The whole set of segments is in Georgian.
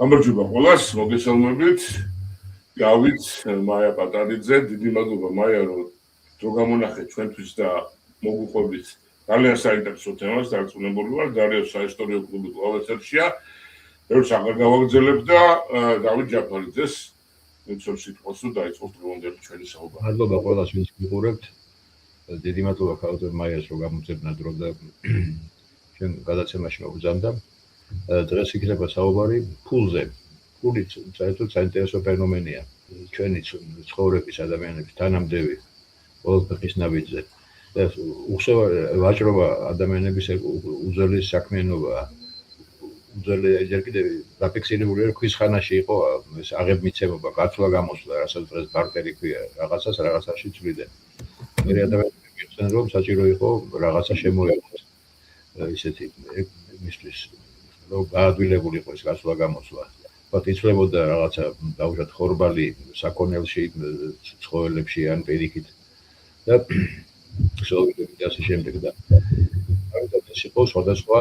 გამარჯობა ყველას, მოგესალმებით. გავით მაია პატარიძე, დიდი მადლობა მაია, რომ დრო გამონახეთ ჩვენთვის და მოგუყვებით ძალიან საინტერესო თემას, დარწმუნებული ვარ, დარიოს საისტორიო კლუბი კვლავ ეთერშია. ერთს აღარ გავაგრძელებ და დავით ჯაფარიძეს მიცემ სიტყვას და დაიწყოს დღევანდელი ჩვენი საუბარი. მადლობა ყველას, ვინც გიყურებთ. დიდი მადლობა ქალბატონ მაიას, რომ გამოძებნა დრო და ჩვენ გადაცემაში მოგზავნდა. დღეს იქნება საუბარი ფულზე. ფული საერთოდ საინტერესო ფენომენია. ჩვენი ცხოვრების ადამიანების თანამდევი ყველაფრის ნაბიჯზე. და ვაჭრობა ადამიანების უძველესი საქმიანობაა. უძველე ჯერ კიდევ დაფიქსირებულია, რომ ქვის ხანაში იყო ეს აღებმიცემობა, გაცვლა გამოსვლა, რასაც დღეს ბარტერი ქვია, რაღაცას რაღაცაში ცვლიდნენ. მე ადამიანები მიხსენ, რომ საჭირო იყო რაღაცა შემოეღოს. ისეთი მისთვის რომ გაადვილებული იყო ეს გაცვლა გამოსვლა. ვთქვათ, იცვლებოდა რაღაცა დაუშვათ ხორბალი საქონელში, ცხოველებში ან პირიქით. და სოლიები და ასე შემდეგ და ეს იყო სხვადასხვა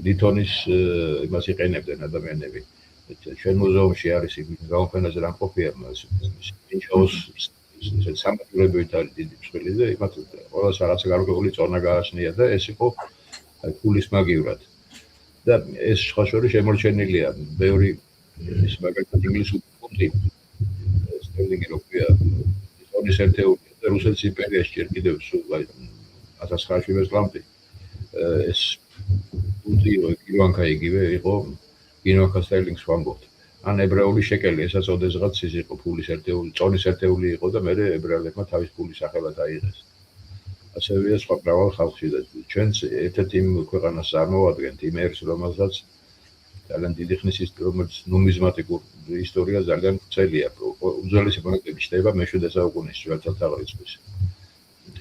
ლითონის იმას იყენებდნენ ადამიანები. ჩვენ მუზეუმში არის გამოფენაზე რამყოფია მინჩაოს სამაგიერებით არის დიდი მსხვილი და იმათ ყველას რაღაცა გარკვეული წონა გააჩნია და ეს იყო ფულის მაგივრად. და ეს სხვა შორის შემორჩენილია ბევრი ის მაგალითად ინგლისური ფუნტი სტერლინგი როქვია ლითონის ერთეული და რუსეთის იმპერიაში ჯერ კიდევ 1907 წლამდე ეს ფუნტი ირვანკა იგივე იყო ირვანკა სტერლინგს ვამბობთ. ან ებრაული შეკელი, ესაც ოდესღაც ის იყო ფულის ერთეული, წონის ერთეული იყო და მერე ებრაელებმა თავის ფულის სახელად აიღეს. ასევეა სხვა მრავალ ხალხში და ჩვენც ერთ-ერთ იმ ქვეყანას წარმოვადგენთ, იმ ერს, რომელსაც ძალიან დიდი ხნის რომელიც ნუმიზმატიკურ ისტორია ძალიან ვრცელია. უძველესი მონეტები ჩნდება მე-7 საუკუნის თვალსაჩინო.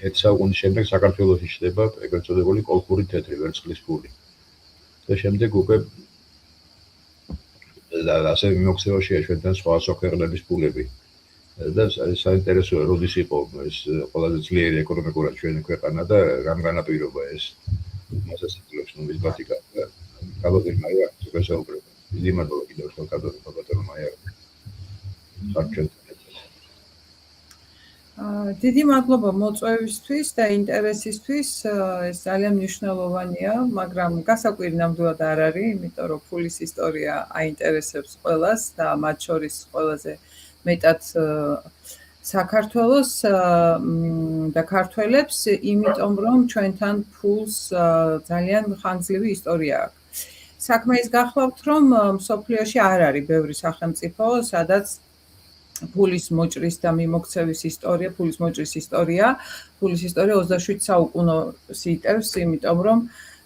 1 საუკუნის შემდეგ საქართველოში ჩნდება ეგრეთ წოდებული კოლხური თეთრი ვერცხლის ფული. და შემდეგ უკვე და ასე მიმოქცევაშია ჩვენთან სხვა სოხერლების ფულები. და საინტერესოა, როდის იყო ეს ყველაზე ძლიერი ეკონომიკურად ჩვენი ქვეყანა და რამ განაპირობა ეს მასაც იწევს ნუმიზმატიკა და ქალბატონ მაია შეგვესაუბრება. დიდი მადლობა კიდევ ერთხელ ქალბატონ მაია. დიდი მადლობა მოწვევისთვის და ინტერესისთვის. ეს ძალიან მნიშვნელოვანია, მაგრამ გასაკვირი ნამდვილად არ არის, იმიტომ რომ ფულის ისტორია აინტერესებს ყველას და მათ შორის ყველაზე მეტად საქართველოს და ქართველებს, იმიტომ რომ ჩვენთან ფულს ძალიან ხანგრძლივი ისტორია აქვს. საქმე ის გახლავთ, რომ მსოფლიოში არ არის ბევრი სახელმწიფო, სადაც ფულის მოჭრის და მიმოქცევის ისტორია, ფულის მოჭრის ისტორია, ფულის ისტორია 27 საუკუნოს იტევს, იმიტომ რომ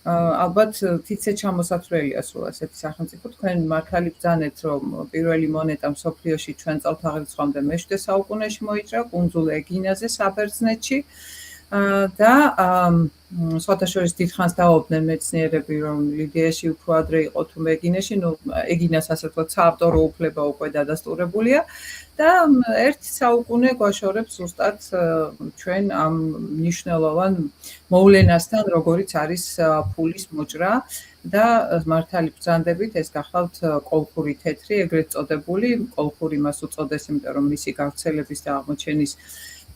ალბათ თითზე ჩამოსათვლელია სულ ასეთი სახელმწიფო. თქვენ მართალი ბრძანეთ, რომ პირველი მონეტა მსოფლიოში ჩვენ წელთაღრიცხვამდე მე-7 საუკუნეში მოიჭრა კუნძულ ეგინაზე, საბერძნეთში და სხვათა შორის დიდხანს დაობდნენ მეცნიერები, რომ ლიდიაში უფრო ადრე იყო თუ ეგინაში, ნუ ეგინას ასე ვთქვათ, საავტორო უფლება უკვე დადასტურებულია და 1 საუკუნე გვაშორებს ზუსტად ჩვენ ამ მნიშვნელოვან მოვლენასთან, როგორიც არის ფულის მოჭრა და მართალი ბრძანდებით ეს გახლავთ კოლხური თეთრი, ეგრეთ წოდებული, კოლხური მას უწოდეს, იმიტომ რომ მისი გავრცელების და აღმოჩენის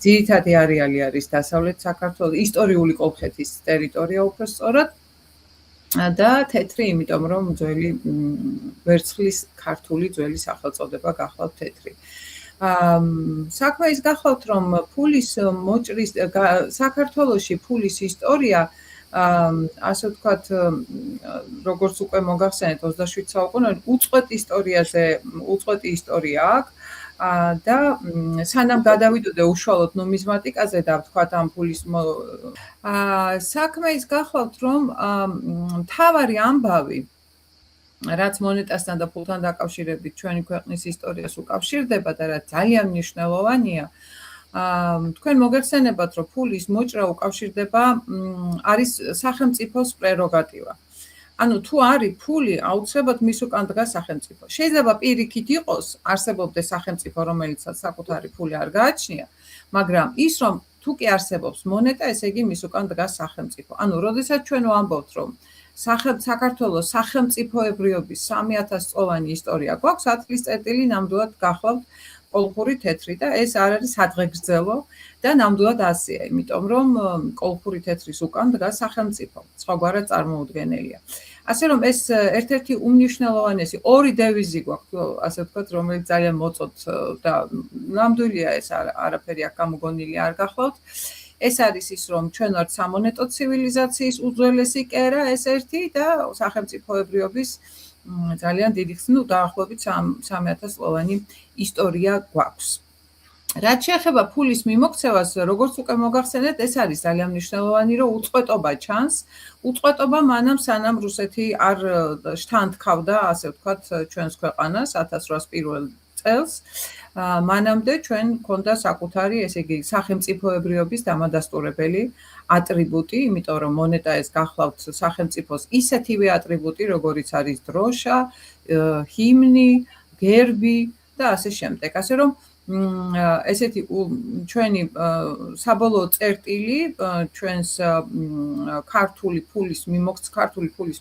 ძირითადი არეალი არის დასავლეთ საქართველოს, ისტორიული კოლხეთის ტერიტორია უბრალოდ და თეთრი, იმიტომ რომ ძველი ვერცხლის ქართული ძველი სახელწოდება გახლავთ თეთრი. საქმე ის გახლავთ, რომ ფულის მოჭრის საქართველოში ფულის ისტორია ასე ვთქვათ, როგორც უკვე მოგახსენეთ 27 საუკუნეში უწყვეტი ისტორია აქვს და სანამ გადავიდოდე უშუალოდ ნუმიზმატიკაზე და ვთქვათ ამ ფულის საქმე ის გახლავთ, რომ მთავარი ამბავი რაც მონეტასთან და ფულთან დაკავშირებით ჩვენი ქვეყნის ისტორიას უკავშირდება და რაც ძალიან მნიშვნელოვანია, თქვენ მოგეხსენებათ, რომ ფულის მოჭრა უკავშირდება არის სახელმწიფოს პრეროგატივა. ანუ თუ არის ფული, აუცილებლად მის უკან დგას სახელმწიფო. შეიძლება პირიქით იყოს, არსებობდეს სახელმწიფო, რომელიცაც საკუთარი ფული არ გააჩნია, მაგრამ ის რომ თუ კი არსებობს მონეტა, ესე იგი მის უკან დგას სახელმწიფო. ანუ როდესაც ჩვენ ვამბობთ, რომ საქართველოს სახელმწიფოებრიობის 3000 წლოვანი ისტორია გვაქვს, ათლის წერტილი ნამდვილად გახლავთ კოლხური თეთრი და ეს არ არის სადღეგრძელო და ნამდვილად ასეა, იმიტომ რომ კოლხური თეთრის უკან დგას სახელმწიფო, სხვაგვარად წარმოუდგენელია. ასე რომ ეს ერთ-ერთი უმნიშვნელოვანესი ორი დევიზი გვაქვს, ასე ვთქვათ, რომელიც ძალიან მოწოთ და ნამდვილია ეს არაფერი აქ გამოგონილი არ გახლავთ. ეს არის ის, რომ ჩვენ ვართ სამონეტო ცივილიზაციის უძველესი კერა, ეს ერთი და სახელმწიფოებრიობის ძალიან დიდი ხნის, დაახლოებით 3000 წლოვანი ისტორია გვაქვს. რაც შეეხება ფულის მიმოქცევას, როგორც უკვე მოგახსენეთ, ეს არის ძალიან მნიშვნელოვანი, რომ უწყვეტობა ჩანს. უწყვეტობა მანამ სანამ რუსეთი არ შთანთქავდა, ასე ვთქვათ, ჩვენს ქვეყანას 1801 წელს. მანამდე ჩვენ გვქონდა საკუთარი, ესე იგი, სახელმწიფოებრიობის დამადასტურებელი ატრიბუტი, იმიტომ რომ მონეტა ეს გახლავთ სახელმწიფოს ისეთივე ატრიბუტი, როგორიც არის დროშა, ჰიმნი, გერბი და ასე შემდეგ. ასე რომ ესეთი ჩვენი საბოლოო წერტილი ჩვენს ქართული ფულის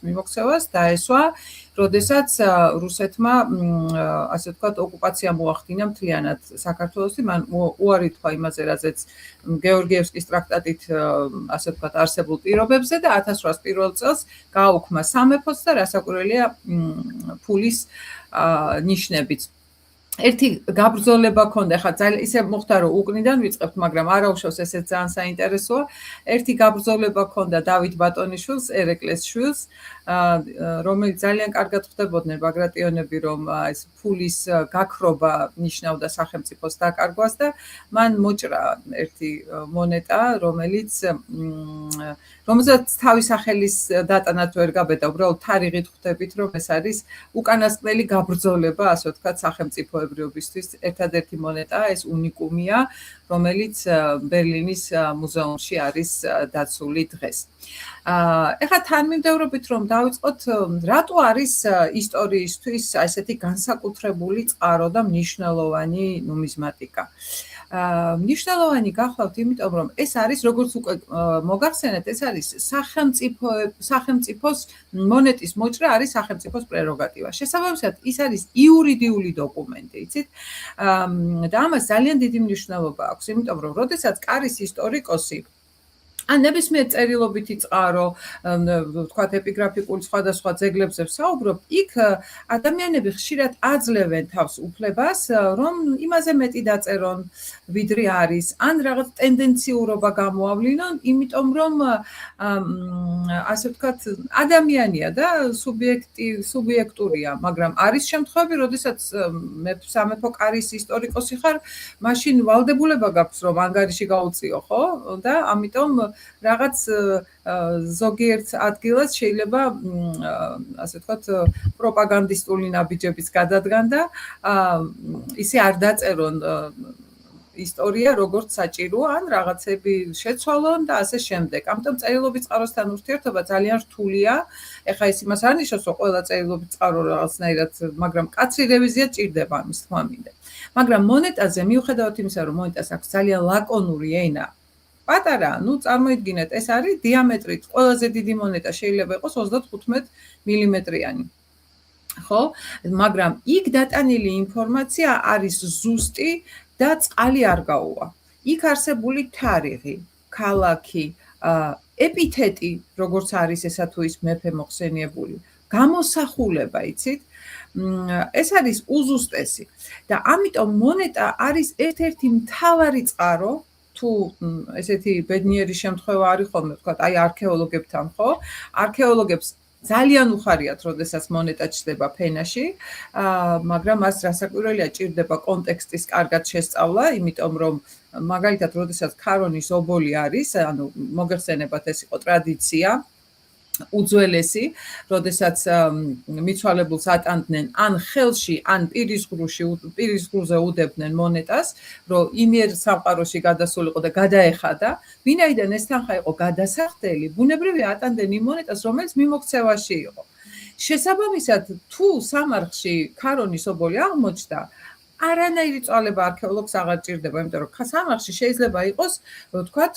მიმოქცევას დაესვა, როდესაც რუსეთმა ასე ვთქვათ ოკუპაცია მოახდინა მთლიანად საქართველოში, მან უარი თქვა იმაზე, რაზეც გეორგიევსკის ტრაქტატით ასე ვთქვათ არსებულ პირობებზე და 1801 წელს გააუქმა სამეფოს და რასაკვირველია ფულის ნიშნებით. ერთი გაბრძოლება ქონდა, ხა ძალიან ისე მოხდა, რომ უკნიდან ვიწყებთ, მაგრამ არა უშავს, ესეც ძალიან საინტერესოა. ერთი გაბრძოლება ქონდა დავით ბატონიშვილს, ერეკლეს შვილს, რომელიც ძალიან კარგად ხვდებოდნენ ბაგრატიონები, რომ ეს ფულის გაქრობა ნიშნავდა სახელმწიფოს დაკარგვას და მან მოჭრა ერთი მონეტა, რომელსაც თავის სახელის დატანაც ვერ გაბედა, უბრალოდ თარიღით ხვდებით, რომ ეს არის უკანასკნელი გაბრძოლება, ასე ვთქვათ, სახელმწიფოებრიობისთვის ერთადერთი მონეტა, ეს უნიკუმია, რომელიც ბერლინის მუზეუმში არის დაცული დღეს. ეხლა თანმიმდევრობით რომ დავიწყოთ, რატო არის ისტორიისთვის ესეთი განსაკუთრებული წყარო და მნიშვნელოვანი ნუმიზმატიკა? მნიშვნელოვანი გახლავთ, იმიტომ რომ ეს არის, როგორც უკვე მოგახსენეთ, ეს არის სახელმწიფოს მონეტის მოჭრა არის სახელმწიფოს პრეროგატივა. შესაბამისად, ის არის იურიდიული დოკუმენტი, იცით? და ამას ძალიან დიდი მნიშვნელობა აქვს, იმიტომ რომ როდესაც კარის ისტორიკოსი ან ნებისმიერ წერილობითი წყარო, ვთქვათ, ეპიგრაფიკული სხვადასხვა ძეგლებზე ვსაუბრობ, იქ ადამიანები ხშირად აძლევენ თავს უფლებას, რომ იმაზე მეტი დაწერონ, ვიდრე არის, ან რაღაც ტენდენციურობა გამოავლინონ, იმიტომ რომ ასე ვთქვათ, ადამიანია და სუბიექტურია, მაგრამ არის შემთხვევები, როდესაც სამეფო კარის ისტორიკოსი ხარ, მაშინ ვალდებულება გაქვს, რომ ანგარიში გაუწიო, ხო? და ამიტომ რაღაც ზოგიერთ ადგილას შეიძლება ასე ვთქვათ პროპაგანდისტული ნაბიჯების გადადგან და ისე არ დაწერონ ისტორია როგორც საჭიროა, ან რაღაცები შეცვალონ და ასე შემდეგ. ამიტომ წერილობის წყაროსთან ურთიერთობა ძალიან რთულია. ეხლა ეს იმას არ ნიშნავს, რომ ყველა წერილობის წყარო რაღაცნაირად, მაგრამ კაცრი რევიზია ჭირდება ამის თქმა მინდა. მაგრამ მონეტაზე, მიუხედავად იმისა, რომ მონეტას აქვს ძალიან ლაკონური ენა, პატარა, წარმოიდგინეთ, ეს არის დიამეტრით ყველაზე დიდი მონეტა შეიძლება იყოს 35 მმ-იანი. ხო? მაგრამ იქ დატანილი ინფორმაცია არის ზუსტი და წყალი არ გაუვა. იქ არსებული თარიღი, ქალაქი, ეპითეტი, როგორც არის ესა თუ ის მეფე მოხსენიებული, გამოსახულება, იცით? ეს არის უზუსტესი და ამიტომ მონეტა არის ერთ-ერთი მთავარი წყარო, თუ ესეთი ბედნიერი შემთხვევა არის ხოლმე, ვთქვათ, აი არქეოლოგებთან, ხო? არქეოლოგებს ძალიან უხარიათ, როდესაც მონეტა ჩნდება ფენაში, მაგრამ მას რასაკვირველია ჭირდება კონტექსტის კარგად შესწავლა, იმიტომ რომ მაგალითად, როდესაც ქარონის ობოლი არის, ანუ მოგეხსენებათ, ეს იყო ტრადიცია უძველესი, როდესაც მიცვალებულს ატანდნენ ან ხელში, ან პირის ღრუზე უდებდნენ მონეტას, რომ იმერ სამყაროში გადასულიყო და გადაეხადა, ვინაიდან ეს თანხა იყო გადასახდელი, ბუნებრივია ატანდნენ იმ მონეტას, რომელიც მიმოქცევაში იყო. შესაბამისად, თუ სამარხში ქარონის ობოლი აღმოჩნდა, არანაირი წვალება არქეოლოგს აღარ ჭირდება, იმიტომ რომ სამარხში შეიძლება იყოს, ვთქვათ,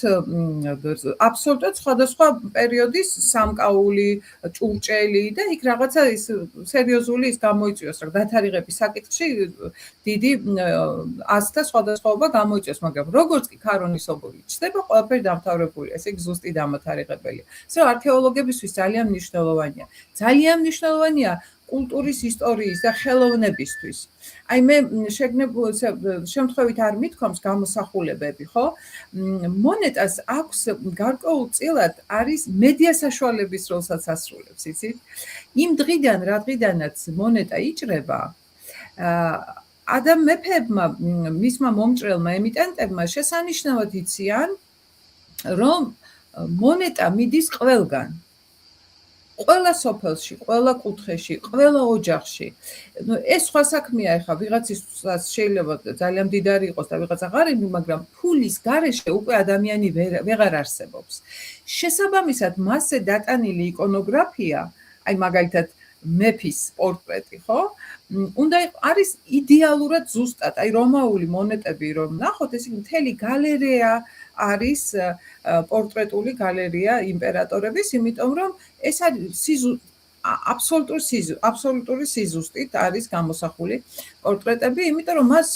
აბსოლუტურად სხვადასხვა პერიოდის სამკაული, ჭურჭელი და იქ რაღაცა ის სერიოზული ის გამოიწვიოს, რომ დათარიღების საკითხში დიდი აზრთა სხვადასხვაობა გამოიწვიოს, მაგრამ როგორც კი ქარონის ობოლი ჩნდება, ყველაფერი დამთავრებულია, ესე იგი ზუსტი დამათარიღებელია. ასე რომ არქეოლოგებისთვის ძალიან მნიშვნელოვანია. ძალიან მნიშვნელოვანია კულტურის ისტორიის და ხელოვნებისთვის. აი მე შემთხვევით არ მithქვამს გამოსახულებები, ხო? მონეტას აქვს გარკვეულწილად არის მედია საშუალების როლსაც ასრულებს, იცით? იმ დღიდან, რა დღიდანაც მონეტა იჭრება, მეფეებმა, მისმა მომჭრელმა ემიტენტებმა შესანიშნავად იციან, რომ მონეტა მიდის ყველგან. ყველა სოფელში, ყველა კუთხეში, ყველა ოჯახში. ეს სხვა საქმეა, ეხლა ვიღაცისას შეიძლება ძალიან მდიდარი იყოს და ვიღაცა ღარიბი, მაგრამ ფულის გარეშე უკვე ადამიანი ვეღარ არსებობს. შესაბამისად, მასზე დატანილი იკონოგრაფია, აი მაგალითად მეფის პორტრეტი, ხო? უნდა არის იდეალურად ზუსტად, აი რომაული მონეტები რომ ნახოთ, ეს მთელი გალერეა არის პორტრეტული გალერეა იმპერატორების, იმიტომ რომ ეს არის აბსოლუტური სიზუსტით არის გამოსახული პორტრეტები, იმიტომ რომ მას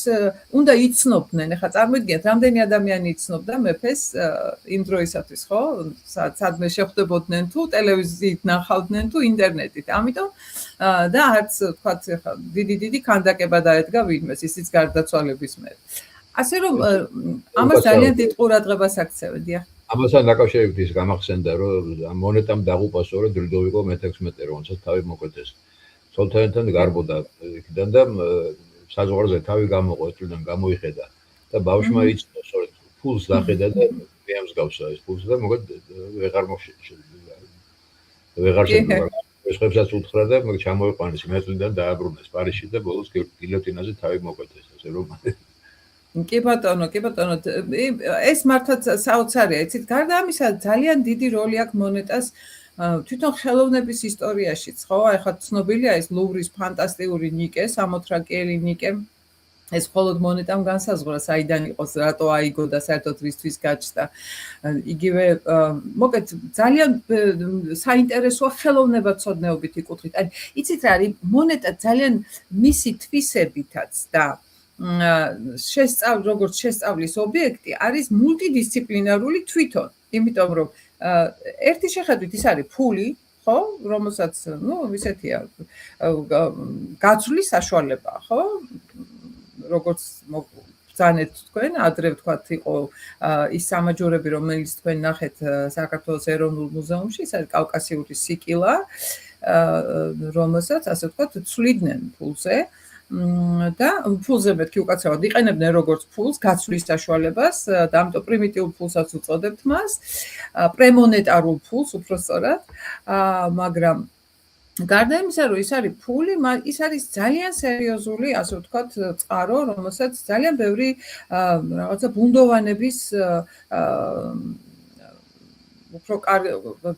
უნდა იცნობდნენ. ეხლა წარმოიდგინეთ, რამდენი ადამიანი იცნობდა მეფეს იმ დროისათვის, ხო? სადმე შეხვდებოდნენ თუ ტელევიზიით ნახავდნენ თუ ინტერნეტით. ამიტომ და არც თქვათ, ეხლა დიდი ქანდაკება დაედგა ვინმეს, ისიც გარდაცვალების მერე. ასე რომ ამას ძალიან დიდ ყურადღებას აქცევენ, დიახ. ამასთან დაკავშირებით ის გამახსენდა, რომ მონეტამ დაღუპა სწორედ ლუდოვიკო მე-16, რომელსაც თავი მოკვეთეს. ცოლთან გარბოდა იქიდან და საზღვარზე თავი გამოყო, ერთიდან გამოიხედა და ბავშვმა იცნო სწორედ ფულს დახედა და მიამსგავსა ეს ფულს და მოგეთ ვეღარ შეგვიძლია. ეშხებსაც უთხრა და ჩამოიყვანეს მეწვიდან დააბრუნეს პარიზში და ბოლოს გილოტინაზე თავი მოკვეთეს, ასე რომ კი ბატონო, ეს მართლაც საოცარია, იცით, გარდა ამისა ძალიან დიდი როლი აქვს მონეტას თვითონ ხელოვნების ისტორიაშიც, ხო? ეხლა ცნობილია ეს ლუვრის ფანტასტიკური ნიკე, 60 ნიკე. ეს მხოლოდ მონეტამ განსაზღვრა, საიდან იყოს, რატო აიგო და საერთოდ რისთვის გაჩნდა. იგივე, მოკეთ, ძალიან საინტერესოა ხელოვნებაცოდნეობით იკუთხით. აი, იცით რა არის, მონეტა ძალიან მისი თვისებითაც და როგორც შესწავლის ობიექტი არის მულტიდისციპლინარული თვითონ, იმიტომ რომ ერთი შეხედვით ის არის ფული, ხო, რომელსაც, ისეთია, გაცვლის საშუალება, ხო? როგორც ბრძანეთ თქვენ, ადრე ვთქვათ, იყო ის სამაჯურები, რომელიც თქვენ ნახეთ საქართველოს ეროვნულ მუზეუმში, ეს არის კავკასიური სიკილა, რომელსაც, ასე ვთქვათ, ცვლიდნენ ფულზე. და ფულზე მეთქი უკაცრავად იყენებდნენ როგორც ფულს, გაცვლის საშუალებას და ამიტომ პრიმიტიულ ფულსაც უწოდებთ მას, პრემონეტარულ ფულს უბრალოდ, მაგრამ გარდა იმისა, რომ ის არის ფული, ის არის ძალიან სერიოზული, ასე ვთქვათ, წყარო, რომელსაც ძალიან ბევრი რაღაცა ბუნდოვანების უფრო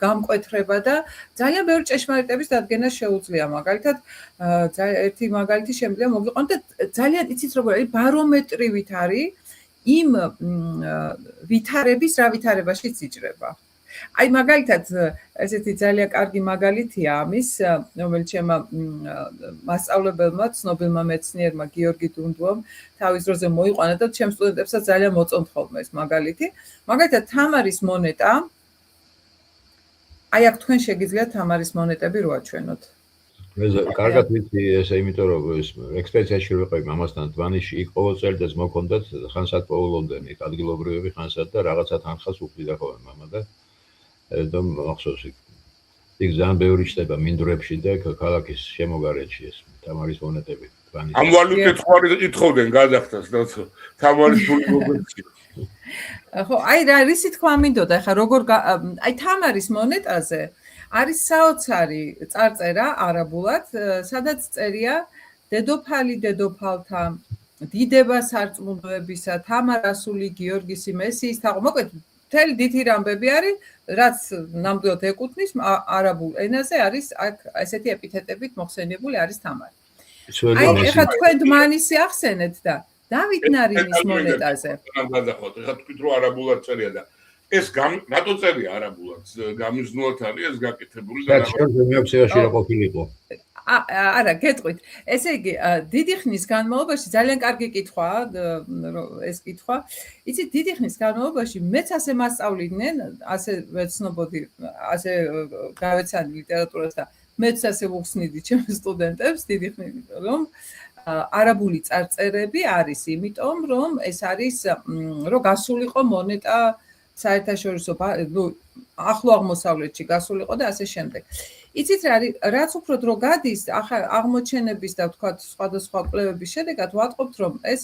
გამკვეთრება და ძალიან ბევრი ჭეშმარიტების დადგენა შეუძლია. მაგალითად, ერთი მაგალითი შემიძლია მოგიყვანოთ და ძალიან იცით როგორ არის, ბარომეტრივით არის იმ ვითარების, რა ვითარებაშიც იჭრება. აი მაგალითად, ესეთი ძალიან კარგი მაგალითია ამის, რომელიც ჩემმა მასწავლებელმა, ცნობილმა მეცნიერმა გიორგი დუნდუამ თავის დროზე მოიყვანა და ჩემ სტუდენტებსაც ძალიან მოწონთ ხოლმე ეს მაგალითი. მაგალითად, თამარის მონეტა, აი აქ თქვენ შეგიძლიათ თამარის მონეტები რო აჩვენოთ. კარგად ვიცი ესე, იმიტომ რომ ეს ექსპედიციაში ვიყავი მამასთან დვანიში, იქ ყოველწლიურად მოქონდათ ხანსად პოულობდნენ იქ ადგილობრივები ხანსად და რაღაცა თანხას უხდიდა ხოლმე მამა და და მახსოვს იქ ძალიან ბევრი ჩნდება მინდვრებში და ქალაქის შემოგარენში ეს თამარის მონეტები დვანიში. ამ ვალუტით ხوارი ითხოვდნენ გადახდას და თამარის ფული მოგეცი. ხო, აი რა რისი თქვა მინდოდა, ახლა როგორ აი თამარის მონეტაზე არის საოცარი წარწერა არაბულად, სადაც წერია დედოფალი დედოფალთა, დიდება სარწმუნოებისა, თამარასული გიორგისი მესიის თაღო. მოკლედ, მთელი დიდი რამბები არის, რაც ნამდვილად ეკუთვნის არაბულ ენაზე არის აქ ესეთი ეპითეტებით მოხსენიებული არის თამარი. ძველი აი, მისი ეხლა თქვენ დმანისი ახსენეთ და დავით ნარინის მონეტაზე. გადახოთ, ეხლა თქვით რომ არაბულად წერია და ეს რატო წერია არაბულად? გამიზნულად არის ეს გაკეთებული და საერთოდ მე აფსიაში რა ყოფილიყო. არა, გეტყვით. ესე იგი, დიდი ხნის განმავლობაში ძალიან კარგი კითხვაა, ეს კითხვა. იცით, დიდი ხნის განმავლობაში მეც ასე მასწავლიდნენ, ასე ვეცნობოდი, ასე გავეცანი ლიტერატურას და მეც ასე ვუხსნიდი ჩემს სტუდენტებს დიდი ხნით, რომ არაბული წარწერები არის, იმიტომ რომ ეს არის, რომ გასულიყო მონეტა საერთაშორისო, ნუ ახლო აღმოსავლეთში გასულიყო და ასე შემდეგ. იცით რა არის, რაც უფრო დრო გადის, აღმოჩენების და ვთქვათ სხვადასხვა კვლევების შედეგად ვატყობთ, რომ ეს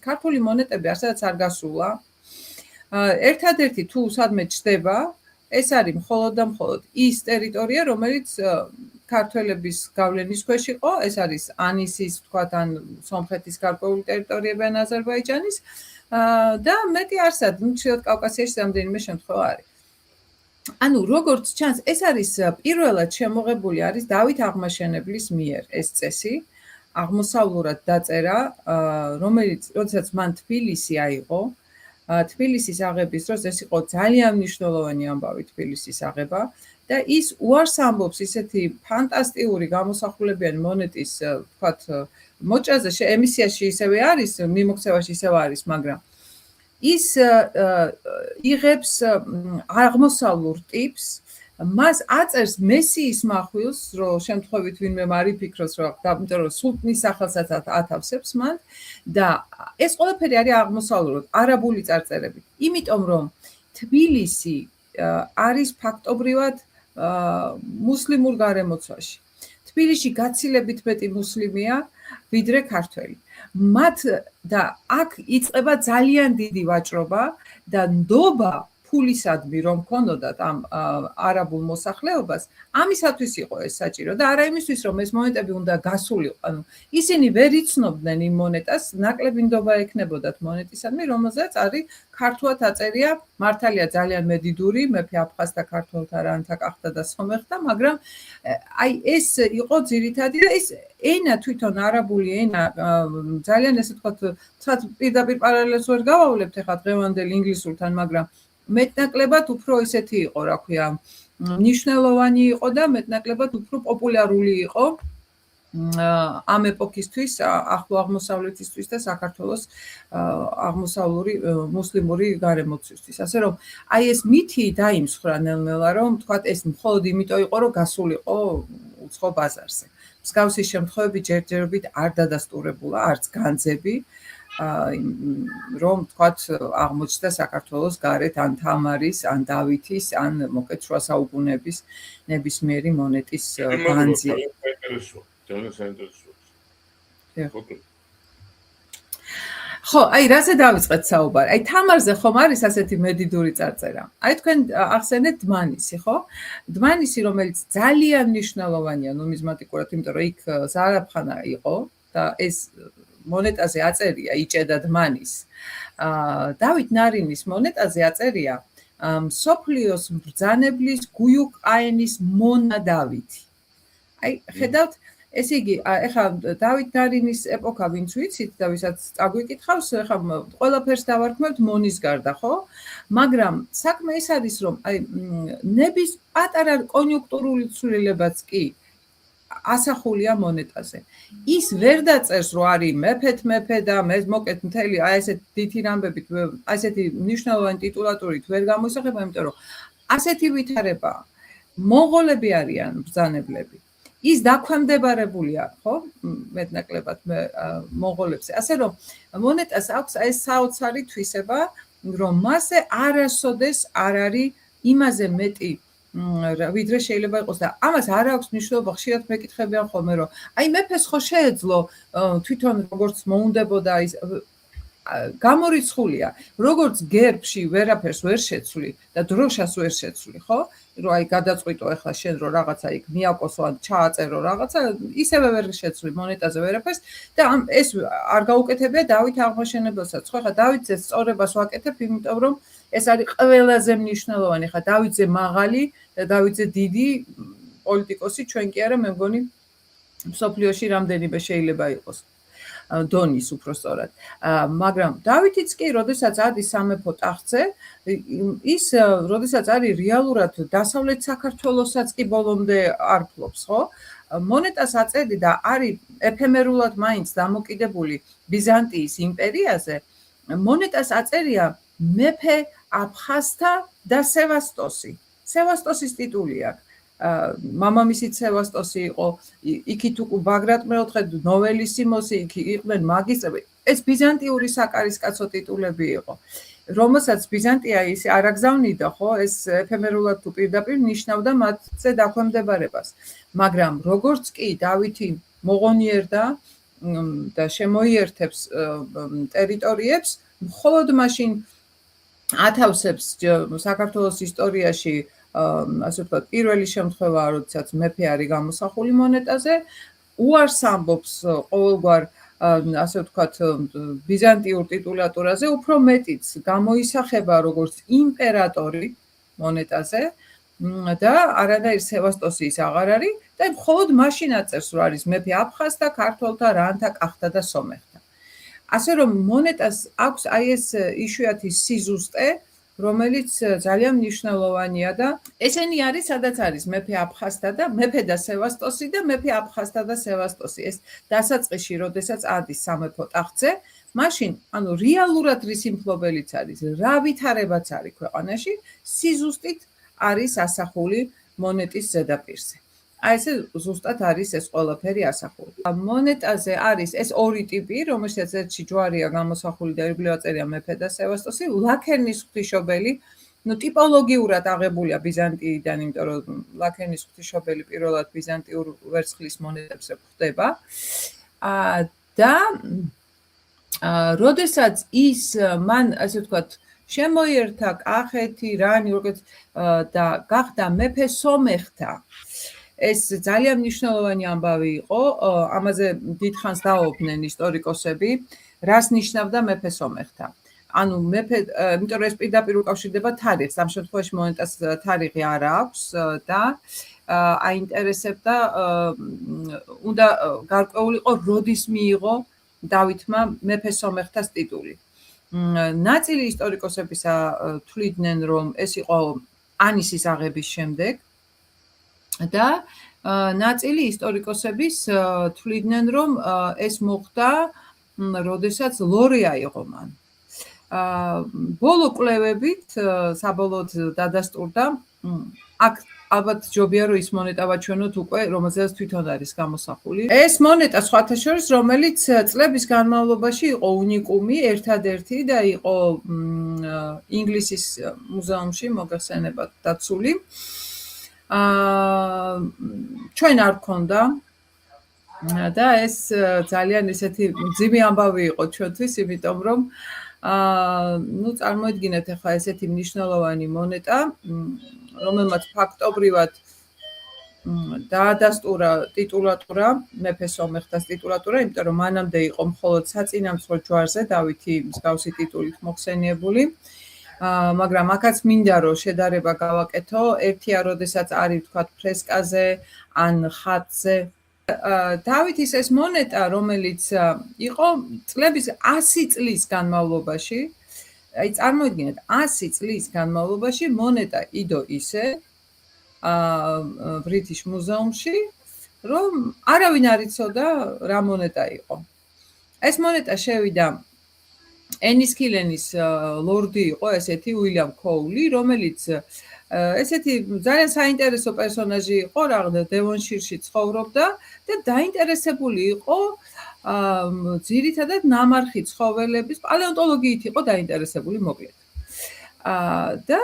ქართული მონეტები არცადაც არ გასულა. ერთადერთი თუ სადმე ჩდება, ეს არის მხოლოდ და მხოლოდ ის ტერიტორია, რომელიც ქართველების გავლენის ქვეშ იყო, ეს არის ანისის, ვთქვათ, ან სომხეთის გარკვეული ტერიტორიები ან აზერბაიჯანის და მეტი არსად, ხშირად კავკასიაში რამდენიმე შემთხვევა არის. ანუ როგორც ჩანს, ეს არის პირველად შემოღებული არის დავით აღმაშენებლის მიერ ეს წესი, აღმოსავლურად დაწერა, რომელიც როდესაც მან თბილისი აიღო, თბილისის აღების დროს ეს იყო ძალიან მნიშვნელოვანი ამბავი თბილისის აღება და ის უარს ამბობს ისეთი ფანტასტიკური გამოსახულებიანი მონეტის, ვთქვათ, მოჭრაზე ემისიაში ისევე არის, მიმოქცევაში ისევე არის, მაგრამ ის იღებს აღმოსავლურ ტიპს, მას აწერს მესიის מחვილს, რომ შემთხვევით ვინმე არ იფიქროს, რომ იმიტომ რომ სულთნის სახელსაც ათავსებს მან და ეს ყველაფერი არის აღმოსავლურად, არაბული წარწერებით. იმიტომ რომ თბილისი არის ფაქტობრივად მუსლიმურ გარემოცვაში. თბილისში გაცილებით მეტი მუსლიმია, ვიდრე ქართველი. მათ და აქ იწყება ძალიან დიდი ვაჭრობა და ნდობა ფულისადმი რომ ქონოდათ ამ არაბულ მოსახლეობას, ამისათვის იყო ეს საჭირო და არა იმისთვის რომ ეს მონეტები უნდა გასულიყო. ანუ ისინი ვერ იცნობდნენ იმ მონეტას, ნაკლები ნდობა ექნებოდათ მონეტისადმი, რომელზეც არის ქართულად აწერია, მართალია ძალიან მედიდური, მეფე აფხაზთა ქართველთა რანთა კახთა და სომეხთა, მაგრამ აი ეს იყო ძირითადი და ეს ენა თვითონ არაბული ენა ძალიან ესე ვთქვათ, პირდაპირ პარალელს ვერ გავავლებთ ახლა დღევანდელ ინგლისურთან, მაგრამ მეტნაკლებად უფრო ისეთი იყო, რა ქვია, მნიშვნელოვანი იყო და მეტნაკლებად უფრო პოპულარული იყო ამ ეპოქისთვის, ახლო აღმოსავლეთისთვის და საქართველოს აღმოსავლური მუსლიმური გარემოცვისთვის. ასე რომ, აი ეს მითი დაიმსხვრა ნელ-ნელა, რომ თქვათ ეს მხოლოდ იმიტომ იყო, რომ გასულიყო უცხო ბაზარზე. მსგავსი შემთხვევები ჯერჯერობით არ დადასტურებულა, არც განძები. რომ თქვათ აღმოჩნდა საქართველოს გარეთ ან თამარის, ან დავითის, ან მოკეთ შუა საუკუნეების ნებისმიერი მონეტის განძი. ძალიან საინტერესოა. ხო, აი რაზე დავიწყეთ საუბარი? აი თამარზე ხომ არის ასეთი მედიდური წარწერა. აი თქვენ ახსენეთ დმანისი, ხო? დმანისი, რომელიც ძალიან მნიშვნელოვანია ნუმიზმატიკურად, იმიტომ რომ იქ ზარაფხანა იყო და ეს მონეტაზე აწერია იჭედა დმანის. დავით ნარინის მონეტაზე აწერია მსოფლიოს მბრძანებლის გუიუკ აენის მონა დავითი. აი ხედავთ, ესე იგი, ეხლა დავით ნარინის ეპოქა ვინც ვიცით და ვისაც წაგვიკითხავს, ეხლა ყველაფერს დავარქმევთ მონის გარდა, ხო? მაგრამ საქმე ის არის, რომ აი ნების პატარა კონიუნქტურული ცვლილებაც კი ასახულია მონეტაზე. ის ვერ დაწერს, რომ არის მეფე და მოკეთ მთელი აი ესეთ დიდი რამბებით, აი ესეთი მნიშვნელოვანი ტიტულატურით ვერ გამოისახება, იმიტომ რომ ასეთი ვითარებაა. მონღოლები არიან ბრძანებლები. ის დაქვემდებარებულია, ხო? მეტნაკლებად მონღოლებზე. ასე რომ მონეტას აქვს ეს საოცარი თვისება, რომ მასზე არასოდეს არ არის იმაზე მეტი ვიდრე შეიძლება იყოს და ამას არ აქვს მნიშვნელობა, ხშირად მეკითხებიან ხოლმე, რომ აი მეფეს ხო შეეძლო თვითონ როგორც მოუნდებოდა ის გამორიცხულია, როგორც გერბში ვერაფერს ვერ შეცვლი და დროშას ვერ შეცვლი, ხო? რომ აი გადაწყვიტო ახლა შენ რომ რაღაცა იქ მიაკოსო ან ჩააწერო რაღაცა, ისევე ვერ შეცვლი მონეტაზე ვერაფერს და ეს არ გაუკეთებია დავით აღმაშენებელსაც. ხო, ახლა დავითზე სწორებას ვაკეთებ, იმიტომ რომ ეს არის ყველაზე მნიშვნელოვანი. ხა დავითზე მაღალი და დავითზე დიდი პოლიტიკოსი ჩვენ კი არა, მე მგონი მსოფლიოში რამდენიმე შეიძლება იყოს დონის უფრო სწორად. მაგრამ დავითიც კი, როდესაც ადის სამეფო ტახტზე, ის როდესაც არის რეალურად დასავლეთ საქართველოსაც კი ბოლომდე არ ფლობს, ხო? მონეტას აწერდი და არის ეფემერულად მაინც დამოკიდებული ბიზანტიის იმპერიაზე. მონეტას აწერია მეფე აფხაზთა და სევასტოსი. სევასტოსის ტიტული აქვს. მამამისიც სევასტოსი იყო, იქით ბაგრატ მეოთხე, ნოველისიმოსი, იქ იყვნენ მაგისტრები. ეს ბიზანტიური საკარისკაცო ტიტულები იყო, რომელსაც ბიზანტია ის არ აგზავნიდა, ხო, ეს ეფემერულად თუ პირდაპირ ნიშნავდა მათზე დაქვემდებარებას. მაგრამ როგორც კი დავითი მოღონიერდა და შემოიერთებს ტერიტორიებს, მხოლოდ მაშინ ათავსებს საქართველოს ისტორიაში ასე ვთქვათ, პირველი შემთხვევაა, როდესაც მეფე არის გამოსახული მონეტაზე, უარს ამბობს ყოველგვარ, ასე ვთქვათ, ბიზანტიურ ტიტულატურაზე, უფრო მეტიც გამოისახება როგორც იმპერატორი მონეტაზე და არანაირ სევასტოსი ის აღარ არის და მხოლოდ მაშინ აწერს, რომ არის მეფე აფხაზთა, ქართველთა, რანთა, კახთა და სომეხთა. ასე რომ მონეტას აქვს აი ეს იშვიათი სიზუსტე, რომელიც ძალიან მნიშვნელოვანია და ესენი არის, სადაც არის მეფე აფხაზთა და მეფე და სევასტოსი და მეფე აფხაზთა და სევასტოსი. ეს დასაწყისში, როდესაც ადის სამეფო ტახტზე, მაშინ, ანუ რეალურად რის იმფლობელიც არის, რა ვითარებაც არის ქვეყანაში, სიზუსტით არის ასახული მონეტის ზედაპირზე. აი ესე ზუსტად არის ეს ყველაფერი ასახული. მონეტაზე არის ეს ორი ტიპი, რომელშიც ერთში ჯვარია გამოსახული და ირგვლივ აწერია მეფე და სევასტოსი, ლაქერნის ღვთისმშობელი, ტიპოლოგიურად აღებულია ბიზანტიიდან, იმიტომ რომ ლაქერნის ღვთისმშობელი პირველად ბიზანტიურ ვერცხლის მონეტებზე გვხვდება. და როდესაც ის მან, ასე ვთქვათ, შემოიერთა კახეთი, რანი, როგორც და გახდა მეფე სომეხთა. ეს ძალიან მნიშვნელოვანი ამბავი იყო, ამაზე დიდხანს დაობდნენ ისტორიკოსები, რას ნიშნავდა მეფე სომეხთა. ანუ მეფე, იმიტომ რომ ეს პირდაპირ უკავშირდება თარიღს, ამ შემთხვევაში მონეტას თარიღი არ აქვს და აინტერესებდა, უნდა გარკვეულიყო, როდის მიიღო დავითმა მეფე სომეხთას ტიტული. ნაწილი ისტორიკოსებისა თვლიდნენ, რომ ეს იყო ანისის აღების შემდეგ და ნაწილი ისტორიკოსების თვლიდნენ, რომ ეს მოხდა, როდესაც ლორია იყო მან. ბოლო კვლევებით საბოლოოდ დადასტურდა, აქ ალბათ ჯობია, რომ ის მონეტა ვაჩვენოთ უკვე, რომელზეც თვითონ არის გამოსახული. ეს მონეტა სხვათა შორის, რომელიც წლების განმავლობაში იყო უნიკუმი, ერთადერთი და იყო ინგლისის მუზეუმში მოგახსენებათ დაცული. ჩვენ არ გქონდა და ეს ძალიან ესეთი მძიმე ამბავი იყო ჩვენთვის, იმიტომ რომ ნუ წარმოიდგინეთ ახლა ესეთი მნიშვნელოვანი მონეტა, რომელმაც ფაქტობრივად დაადასტურა ტიტულატურა, მეფე სომეხთას ტიტულატურა, იმიტომ რომ მანამდე იყო მხოლოდ საწინამძღო ჯვარზე დავითი მსგავსი ტიტულით მოხსენიებული. მაგრამ აქაც მინდა რომ შედარება გავაკეთო, ერთია, როდესაც არის ვთქვათ ფრესკაზე ან ხატზე. დავითის ეს მონეტა, რომელიც იყო წლების 100 წლის განმავლობაში, აი წარმოიდგინეთ, 100 წლის განმავლობაში მონეტა იდო ისე ბრიტიშ მუზეუმში, რომ არავინ არ იცოდა რა მონეტა იყო. ეს მონეტა შევიდა ენისქილენის ლორდი იყო ესეთი უილიამ კოული, რომელიც ესეთი ძალიან საინტერესო პერსონაჟი იყო, რაღაცა დევონშირში ცხოვრობდა და დაინტერესებული იყო ძირითადად ნამარხი ცხოველების პალეონტოლოგიით იყო დაინტერესებული მოკლედ. და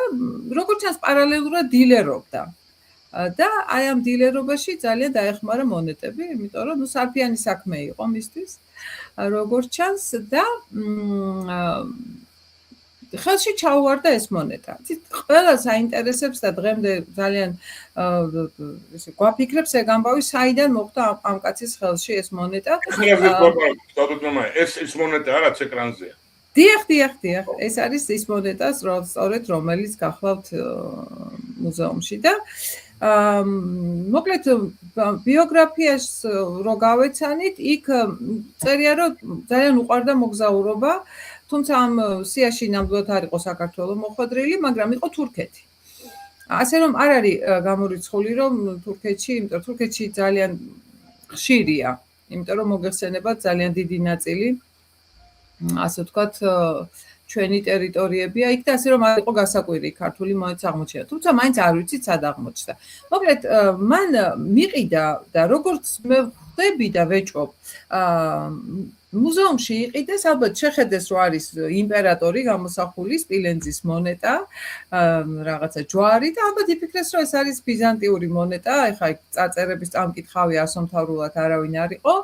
როგორც ჩანს პარალელურად დილერობდა. და აი ამ დილერობაში ძალიან დაეხმარა მონეტები, იმიტომ რომ ნუ სარფიანი საქმე იყო მისთვის. როგორც ჩანს და ხელში ჩაუვარდა ეს მონეტა. ყველას აინტერესებს და დღემდე ძალიან ესე გვაფიქრებს ეგ ამბავი, საიდან მოხდა ამ კაცის ხელში ეს მონეტა. ეს მონეტა რაც ეკრანზეა. დიახ. ეს არის ის მონეტა, სწორედ რომელიც გახლავთ მუზეუმში და მოკლედ ბიოგრაფიას რო გავეცანით, იქ წერია, რომ ძალიან უყვარდა მოგზაურობა, თუმცა ამ სიაში ნამდვილად არ იყო საქართველოს მოხვედრილი, მაგრამ იყო თურქეთი. ასე რომ არ არის გამორიცხული, რომ თურქეთში, იმიტომ თურქეთში ძალიან ხშირია, იმიტომ რომ მოგეხსენება ძალიან დიდი ნაწილი, ასე ვთქვათ, ჩვენი ტერიტორიებია იქ და ასე რომ არ იყო გასაკვირი ქართული მონეტის აღმოჩენა. თუმცა მაინც არ ვიცით სად აღმოჩნდა. მოკლედ მან მიყიდა და როგორც მე ხვდები და ვეჭვობ, მუზეუმში იყიდეს, ალბათ შეხედეს, რომ არის იმპერატორი გამოსახული, სპილენძის მონეტა, რაღაცა ჯვარი და ალბათ იფიქრეს, რომ ეს არის ბიზანტიური მონეტა, ეხლა იქ წარწერების წამკითხავი ასომთავრულად არავინ არ იყო.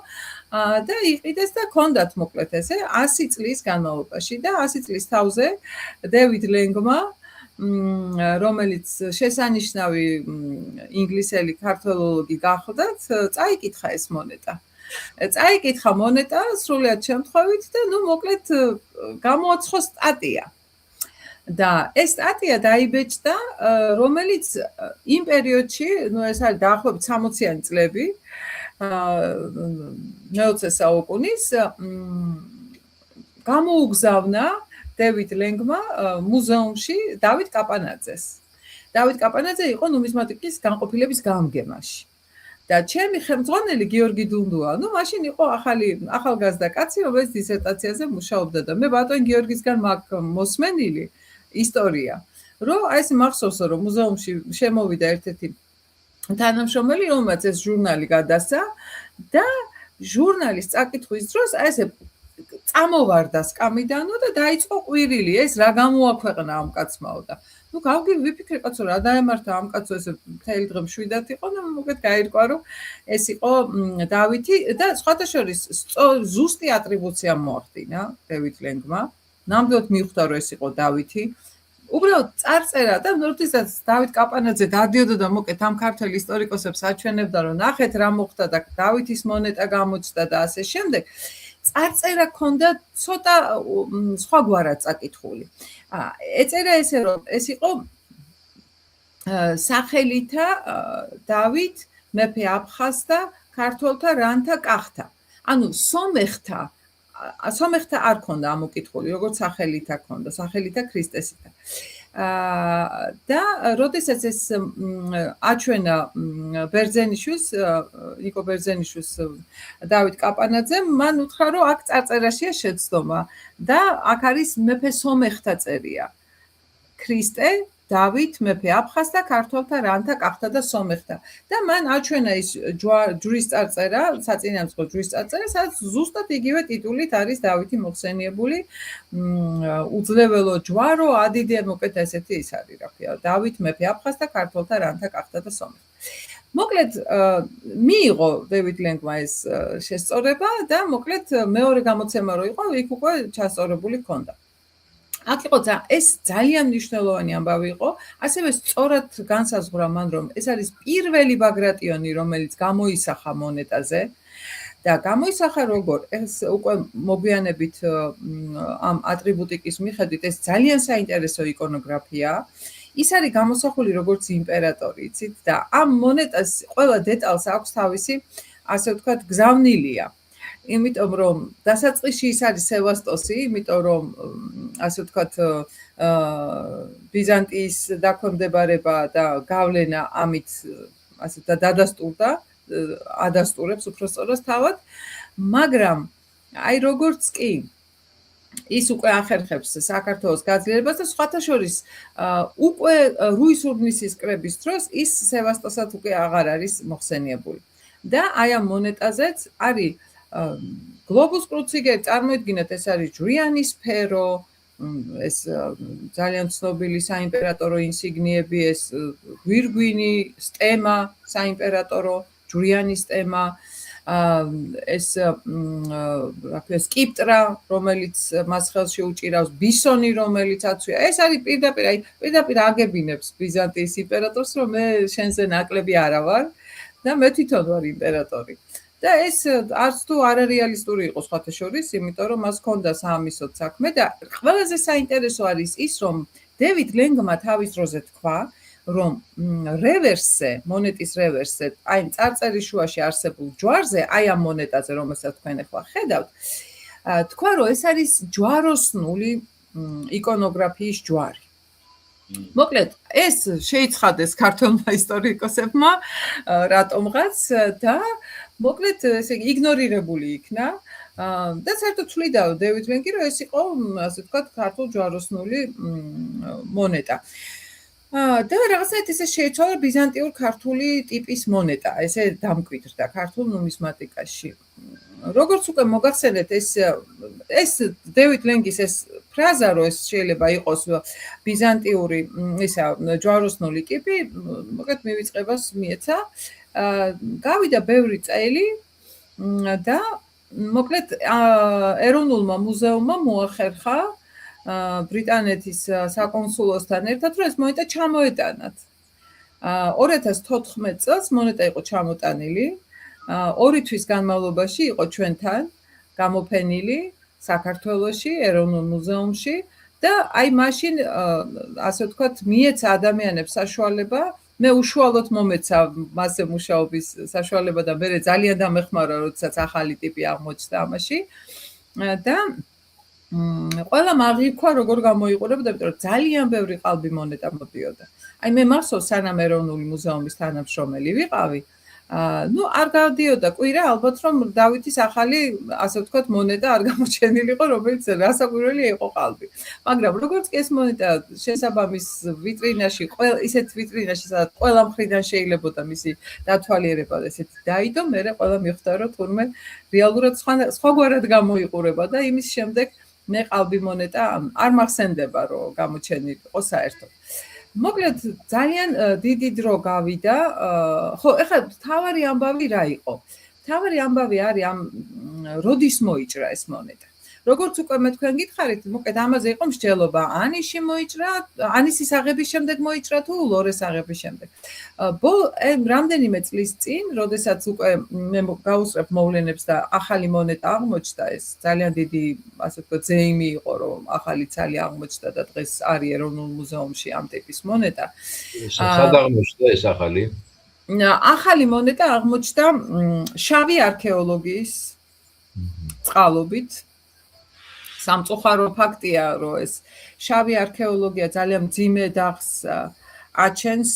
და იყიდეს და ჰქონდათ მოკლედ ესე 100 წლის განმავლობაში და 100 წლის თავზე დევიდ ლენგმა, რომელიც შესანიშნავი ინგლისელი ქართველოლოგი გახლდათ, წაიკითხა ეს მონეტა. წაიკითხა მონეტა სრულად შემთხვევით და ნუ მოკლედ გამოაცხო სტატია. და ეს სტატია დაიბეჭდა, რომელიც იმ პერიოდში, ნუ ეს არის დაახლოებით 60-იანი წლები, მე-20 საუკუნის გამოუგზავნა დევიდ ლენგმა მუზეუმში დავით კაპანაძეს. დავით კაპანაძე იყო ნუმიზმატიკის განყოფილების გამგემაში. და ჩემი ხელმძღვანელი გიორგი დუნდუა, ნუ მაშინ იყო ახალგაზრდა კაცი, რომელიც დისერტაციაზე მუშაობდა და მე ბატონ გიორგისგან მაქვს მოსმენილი ისტორია, რომ აი ეს მახსოვს, რომ მუზეუმში შემოვიდა ერთ-ერთი თანამშრომელი, რომელმაც ეს ჟურნალი გადასცა და ჟურნალის წაკითხვის დროს აი ესე წამოვარდა სკამიდანო და დაიწყო ყვირილი, ეს რა გამოაქვეყნა ამ კაცმაო და ნუ ვიფიქრე კაცო რა დაემართა ამ კაცო ესე მთელი დღე მშვიდად იყო და მოკლედ გაირკვა რომ ეს იყო დავითი და სხვათა შორის ზუსტი ატრიბუცია მოახდინა დევიდ ლენგმა. ნამდვილად მიხვდა რომ ეს იყო დავითი. უბრალოდ წარწერა და როდესაც დავით კაპანაძე დადიოდა და მოკეთ ამ ქართველ ისტორიკოსებს აჩვენებდა რომ ნახეთ რა მოხდა და დავითის მონეტა გამოჩნდა და ასე შემდეგ, წარწერა ქონდა ცოტა სხვაგვარად წაკითხული. ეწერა ესე რომ ეს იყო სახელითა დავით მეფე აფხაზთა ქართველთა რანთა კახთა. ანუ სომეხთა არ ქონდა ამოკითხული, როგორც სახელითა ქონდა, სახელითა ქრისტესითა. და როდესაც ეს აჩვენა ბერძენიშვილს, ნიკო ბერძენიშვილს დავით კაპანაძემ, მან უთხრა, რომ აქ წარწერაშია შეცდომა და აქ არის მეფე სომეხთა წერია. ქრისტე, დავით, მეფე აფხაზთა, ქართველთა რანთა, კახთა და სომეხთა. და მან აჩვენა ის ჯვრის წარწერა, საწინააღმდეგო ჯვრის წარწერა, სადაც ზუსტად იგივე ტიტულით არის დავითი მოხსენიებული, უძლეველო ჯვარო, ადიდე, მოკლედ ესეთი ის არის, რა ქვია, დავით, მეფე აფხაზთა, ქართველთა რანთა, კახთა და სომეხთა. მოკლედ მიიღო დევიდ ლენგმა ეს შესწორება და მოკლედ მეორე გამოცემა რო იყო, იქ უკვე ჩასწორებული ჰქონდა. აქ იყო ეს ძალიან მნიშვნელოვანი ამბავი იყო, ასევე სწორად განსაზღვრა მან, რომ ეს არის პირველი ბაგრატიონი, რომელიც გამოისახა მონეტაზე და გამოისახა როგორ, ეს უკვე მოგვიანებით ამ ატრიბუტიკის მიხედვით ეს ძალიან საინტერესო იკონოგრაფია. ის არის გამოსახული როგორც იმპერატორი, იცით და ამ მონეტას ყველა დეტალს აქვს თავისი, ასე ვთქვათ, გზავნილია. იმიტომ რომ დასაწყისში ის არის სევასტოსი, იმიტომ რომ ასე ვთქვათ ბიზანტიის დაქვემდებარება და გავლენა ამით ასე და დადასტურდა, ადასტურებს უბრალოდ თავად, მაგრამ აი როგორც კი ის უკვე ახერხებს საქართველოს გაძლიერებას და სხვათა შორის უკვე რუის-ურნისის კრების დროს ის სევასტოსად უკვე აღარ არის მოხსენიებული. და აი ამ მონეტაზეც არის გლობუს კრუციგერი, წარმოიდგინეთ, ეს არის ჯვრიანის სფერო, ეს ძალიან ცნობილი საიმპერატორო ინსიგნიები, ეს გვირგვინი, სტემა, საიმპერატორო, ჯვრიანის სტემა, ეს რა ქვია, სკიპტრა, რომელიც მას ხელში უჭირავს, ბისონი, რომელიც აცვია. ეს არის პირდაპირ აგებინებს ბიზანტიის იმპერატორს, რომ მე შენზე ნაკლები არა ვარ და მე თვითონ ვარ იმპერატორი. და ეს არც თუ არარეალისტური იყო სხვათა შორის, იმიტომ რომ მას ჰქონდა საამისოდ საქმე და ყველაზე საინტერესო არის ის, რომ დევიდ ლენგმა თავის დროზე თქვა, რომ რევერსზე, მონეტის რევერსზე, აი წარწერის შუაში არსებულ ჯვარზე, აი ამ მონეტაზე, რომელსაც თქვენ ახლა ხედავთ, თქვა რომ ეს არის ჯვაროსნული იკონოგრაფიის ჯვარი. მოკლედ, ეს შეიცხადეს ქართველმა ისტორიკოსებმა რატომღაც და მოკლედ ესე იგი იგნორირებული იქნა და საერთოდ თვლიდა დევიდ ლენკი რომ ეს იყო ასე ვთქვათ ქართულ ჯვაროსნული მონეტა. და რაღაცნაირად ესე შეიცვალა ბიზანტიურ ქართული ტიპის მონეტა, ესე დამკვიდრდა ქართულ ნუმიზმატიკაში. როგორც უკვე მოგახსენეთ, ეს დევიდ ლენგის ეს ფრაზა, რომ ეს შეიძლება იყოს ბიზანტიური ისა ჯვაროსნული ტიპი, მოკლედ მივიწყებას მიეცა. გავიდა ბევრი წელი და მოკლედ ეროვნულმა მუზეუმმა მოახერხა ბრიტანეთის საკონსულოსთან ერთად, რომ ეს მონეტა ჩამოეტანათ. 2014 წელს მონეტა იყო ჩამოტანილი. 2 თვის განმავლობაში იყო ჩვენთან გამოფენილი საქართველოში, ეროვნულ მუზეუმში და აი მაშინ ასე ვთქვათ, მიეცა ადამიანებს საშუალება, მე უშუალოდ მომეცა მასზე მუშაობის საშუალება და მე ძალიან დამეხმარა, როდესაც ახალი ტიპი აღმოჩნდა ამაში და ყველა აღიქვა როგორ გამოიყურებოდა, იმიტომ რომ ძალიან ბევრი ყალბი მონეტა მოდიოდა. აი მე მახსოვს სანამ ეროვნული მუზეუმის თანამშრომელი ვიყავი, ну არ გავდიოდა კვირა ალბათ რომ დავითის ახალი ასე ვთქვათ მონეტა არ გამოჩენილიყო რომელიც რასაკვირველი იყო ყალბი მაგრამ როგორც კი ეს მონეტა შესაბამის ვიტრინაში ისეთ ვიტრინაში სადაც ყველა მხრიდან შეიძლებოდა მისი დათვალიერება ესეთი დაიდო მე ყველა მიხვდა რომ თურმე რეალურად სხვაგვარად გამოიყურება და იმის შემდეგ მე ყალბი მონეტა არ მახსენდება რომ გამოჩენილიყო საერთოდ მოკლედ ძალიან დიდი დრო გავიდა. ხო, ეხლა თავარი ამბავი რა იყო? თავარი ამბავი არის ამ როდის მოიჭრა ეს მონეტა. როგორც უკვე მე თქვენ გითხარით, მოკლედ ამაზე იყო მსჯელობა. ანიში მოიჭრა, ანისის აღების შემდეგ მოიჭრა თუ ლორეს აღების შემდეგ. რამდენიმე წლის წინ, როდესაც უკვე მე გავუსწრებ მოვლენებს და ახალი მონეტა აღმოჩნდა, ეს ძალიან დიდი, ასე ვთქვათ, ზეიმი იყო, რომ ახალი ცალი აღმოჩნდა და დღეს არის ეროვნულ მუზეუმში ამ ტიპის მონეტა. სად აღმოჩნდა ეს ახალი? ახალი მონეტა აღმოჩნდა შავი არქეოლოგიის წყალობით. სამწუხარო ფაქტია, რომ ეს შავი არქეოლოგია ძალიან მძიმე დახს აჩენს,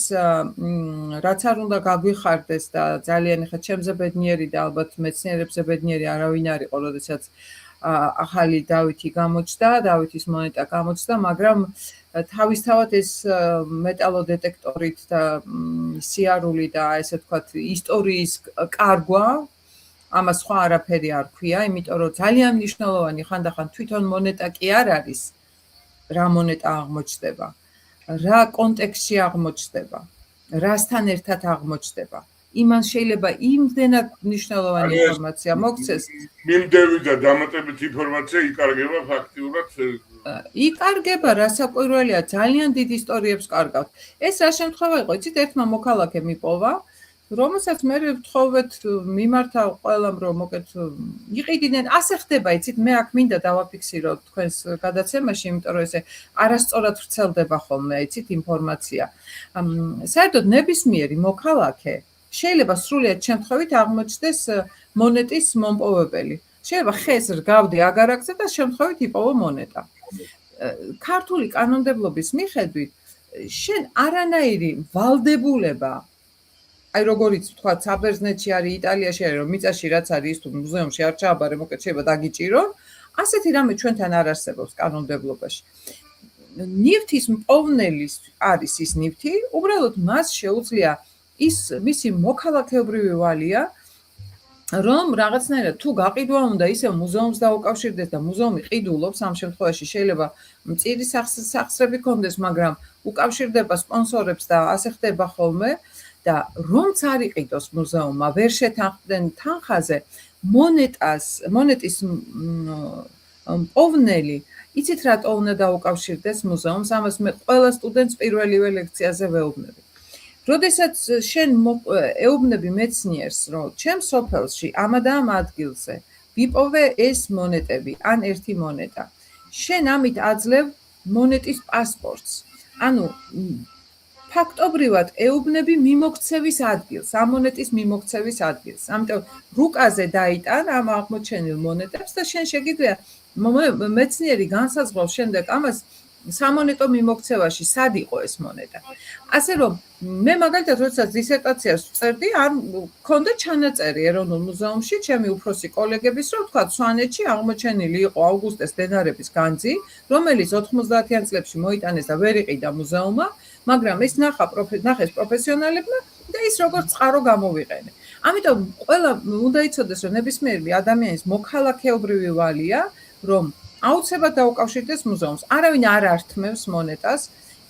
რაც არ უნდა გაგვიხარდეს და ძალიან ხა ჩემზე ბედნიერი და ალბათ მეცნიერებზე ბედნიერი არავინ არ იყო, როდესაც ახალი დავითი გამოჩნდა, დავითის მონეტა გამოჩნდა, მაგრამ თავისთავად ეს მეტალოდეტექტორით და სიარული და ესე ვთქვათ ისტორიის კარგვა ამას სხვა არაფერი არ ქვია, იმიტომ რომ ძალიან მნიშვნელოვანი ხანდახან თვითონ მონეტა კი არ არის, რა მონეტა აღმოჩნდება, რა კონტექსტში აღმოჩნდება, რასთან ერთად აღმოჩნდება. იმან შეიძლება იმდენად მნიშვნელოვანი ინფორმაცია მოგცეს. მიმდევი და დამატებით ინფორმაცია იკარგება ფაქტიურად. იკარგება, რასაკვირველია, ძალიან დიდ ისტორიებს კარგავთ. ეს რა შემთხვევა იყო, იცით, ერთმა მოქალაქემ მიპოვა, რომელსაც მე ვთხოვეთ მიმართა ყველამ რომ მოკეთ იყიდნენ ასე ხდება იცით მე აქ მინდა დავაფიქსირო თქვენს გადაცემაში იმიტომ რომ ესე არასწორად ვრცელდება ხოლმე იცით ინფორმაცია საერთოდ ნებისმიერი მოქალაქე შეიძლება სრულიად შემთხვევით აღმოჩნდეს მონეტის მომპოვებელი შეიძლება ხეს რგავდი აგარაკზე და შემთხვევით იპოვო მონეტა ქართული კანონმდებლობის მიხედვით შენ არანაირი ვალდებულება აი როგორიც ვთქვათ, საბერძნეთში არის, იტალიაში არის, რომ მიწაში რაც არის ის თუ მუზეუმში არ ჩააბარე, მოკლედ შეიძლება დაგიჭირონ. ასეთი რამე ჩვენთან არ არსებობს კანონმდებლობაში. ნივთის მპოვნელის არის ის ნივთი, უბრალოდ მას შეუძლია ის მისი მოქალაქეობრივი ვალია, რომ რაღაცნაირად თუ გაყიდვა უნდა ისევ მუზეუმს დაუკავშირდეს და მუზეუმი ყიდულობს, ამ შემთხვევაში შეიძლება მწირი სახსრები კონდეს, მაგრამ უკავშირდება სპონსორებს და ასე ხდება ხოლმე. და რომც არ იყიდოს მუზეუმმა, ვერ შეთანხმდნენ თანხაზე, მონეტის მპოვნელი, იცით რატო უნდა დაუკავშირდეს მუზეუმს, ამას მე ყველა სტუდენტს პირველივე ლექციაზე ვეუბნები. როდესაც შენ ეუბნები მეცნიერს, რომ ჩემ სოფელში ამ და ამ ადგილზე ვიპოვე ეს მონეტები, ან ერთი მონეტა, შენ ამით აძლევ მონეტის პასპორტს. ანუ ფაქტობრივად ეუბნები მიმოქცევის ადგილს, ამ მონეტის მიმოქცევის ადგილს. ამიტომ რუკაზე დაიტან ამ აღმოჩენილ მონეტებს და შენ შეგიძლია მეცნიერი განსაზღვროს შემდეგ ამას სამონეტო მიმოქცევაში სად იყო ეს მონეტა. ასე რომ მე მაგალითად როდესაც დისერტაციას ვწერდი, არ მქონდა ჩანაწერი ეროვნულ მუზეუმში ჩემი უფროსი კოლეგების, რომ თქვა სვანეთში აღმოჩენილი იყო ავგუსტეს დედარების განძი, რომელიც 90-იან წლებში მოიტანეს და ვერ იყიდა მუზეუმმა, მაგრამ ეს ნახეს პროფესიონალებმა და ის როგორც წყარო გამოვიყენე. ამიტომ ყველა უნდა იცოდეს, რომ ნებისმიერი ადამიანის მოქალაქეობრივი ვალია, რომ აუცილებლად დაუკავშირდეს მუზეუმს. არავინ არ ართმევს მონეტას.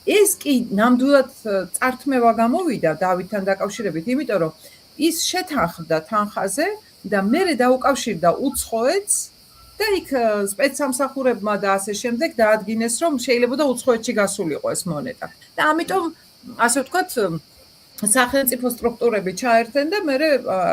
ეს კი ნამდვილად წართმევა გამოვიდა დავითთან დაკავშირებით, იმიტომ რომ ის შეთანხმდა თანხაზე და მერე დაუკავშირდა უცხოეთს და იქ სპეცსამსახურებმა და ასე შემდეგ დაადგინეს, რომ შეიძლება და უცხოეთში გასულიყო ეს მონეტა. და ამიტომ ასე ვთქვათ, სახელმწიფო სტრუქტურები ჩაერთენ და მერე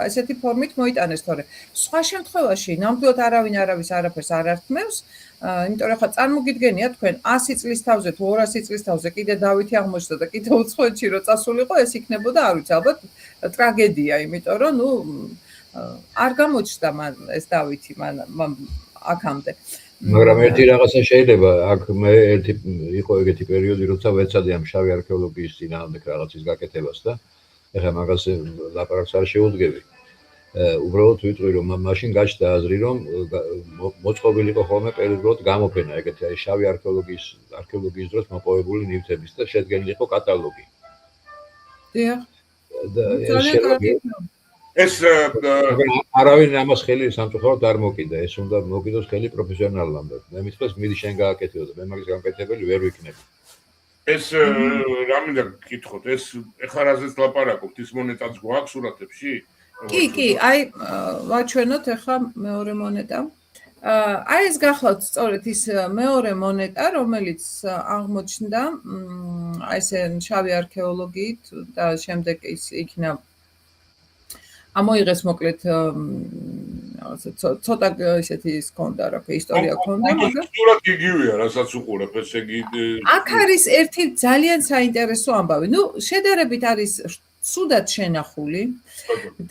ესეთი ფორმით მოიტანეს, თორე სხვა შემთხვევაში ნამდვილად არავინ არავის არაფერს არ ართმევს, იმიტომ რომ ხა წარმოგიდგენია თქვენ 100 წლის თავზე თუ 200 წლის თავზე კიდე დავითი აღმოჩნდა და კიდე უცხოეთში რო წასულიყო, ეს იქნებოდა არ ვიცი, ალბათ ტრაგედია, იმიტომ რომ ნუ არ გამოჩნდა მან ეს დავითი აქამდე. მაგრამ ერთი რაღაცა შეიძლება, აქ მე იყო ეგეთი პერიოდი, როცა ვეცადე ამ შავი არქეოლოგიის წინააღმდეგ რაღაცის გაკეთებას და ეხლა მაგას ლაპარაკს არ შეუდგები. უბრალოდ ვიტყვი, რომ მაშინ გაჩნდა აზრი, რომ მოწყობილი იყო ხოლმე პერიოდულად გამოფენა ეგეთი აი შავი არქეოლოგიის დროს მოპოვებული ნივთების და შედგენილი იყო კატალოგი. დიახ. ეს არავინ ამას ხელი სამწუხაროდ არ მოკიდა, ეს უნდა მოკიდოს ხელი პროფესიონალმა. მე მithქვეს მიდი შენ გააკეთებო და მე მაგის გამკეთებელი ვერ ვიქნები. ეს რა მინდა გკითხოთ, ეს ეხლა რაზეც ლაპარაკობთ, ის მონეტაც გვაქვს სურათებში? კი, აი ვაჩვენოთ ეხლა მეორე მონეტა. აი ეს გახლავთ სწორედ ის მეორე მონეტა, რომელიც აღმოჩნდა აი ესე შავი არქეოლოგიით და შემდეგ ის იქნა ამოიღეს მოკლედ ცოტა ისეთი ის ქონდა, რა ქვია, ისტორია ქონდა, მაგრამ სურათ იგივეა, რასაც უყურებ, ესე იგი აქ არის ერთი ძალიან საინტერესო ამბავი. ნუ შედარებით არის სუდად შენახული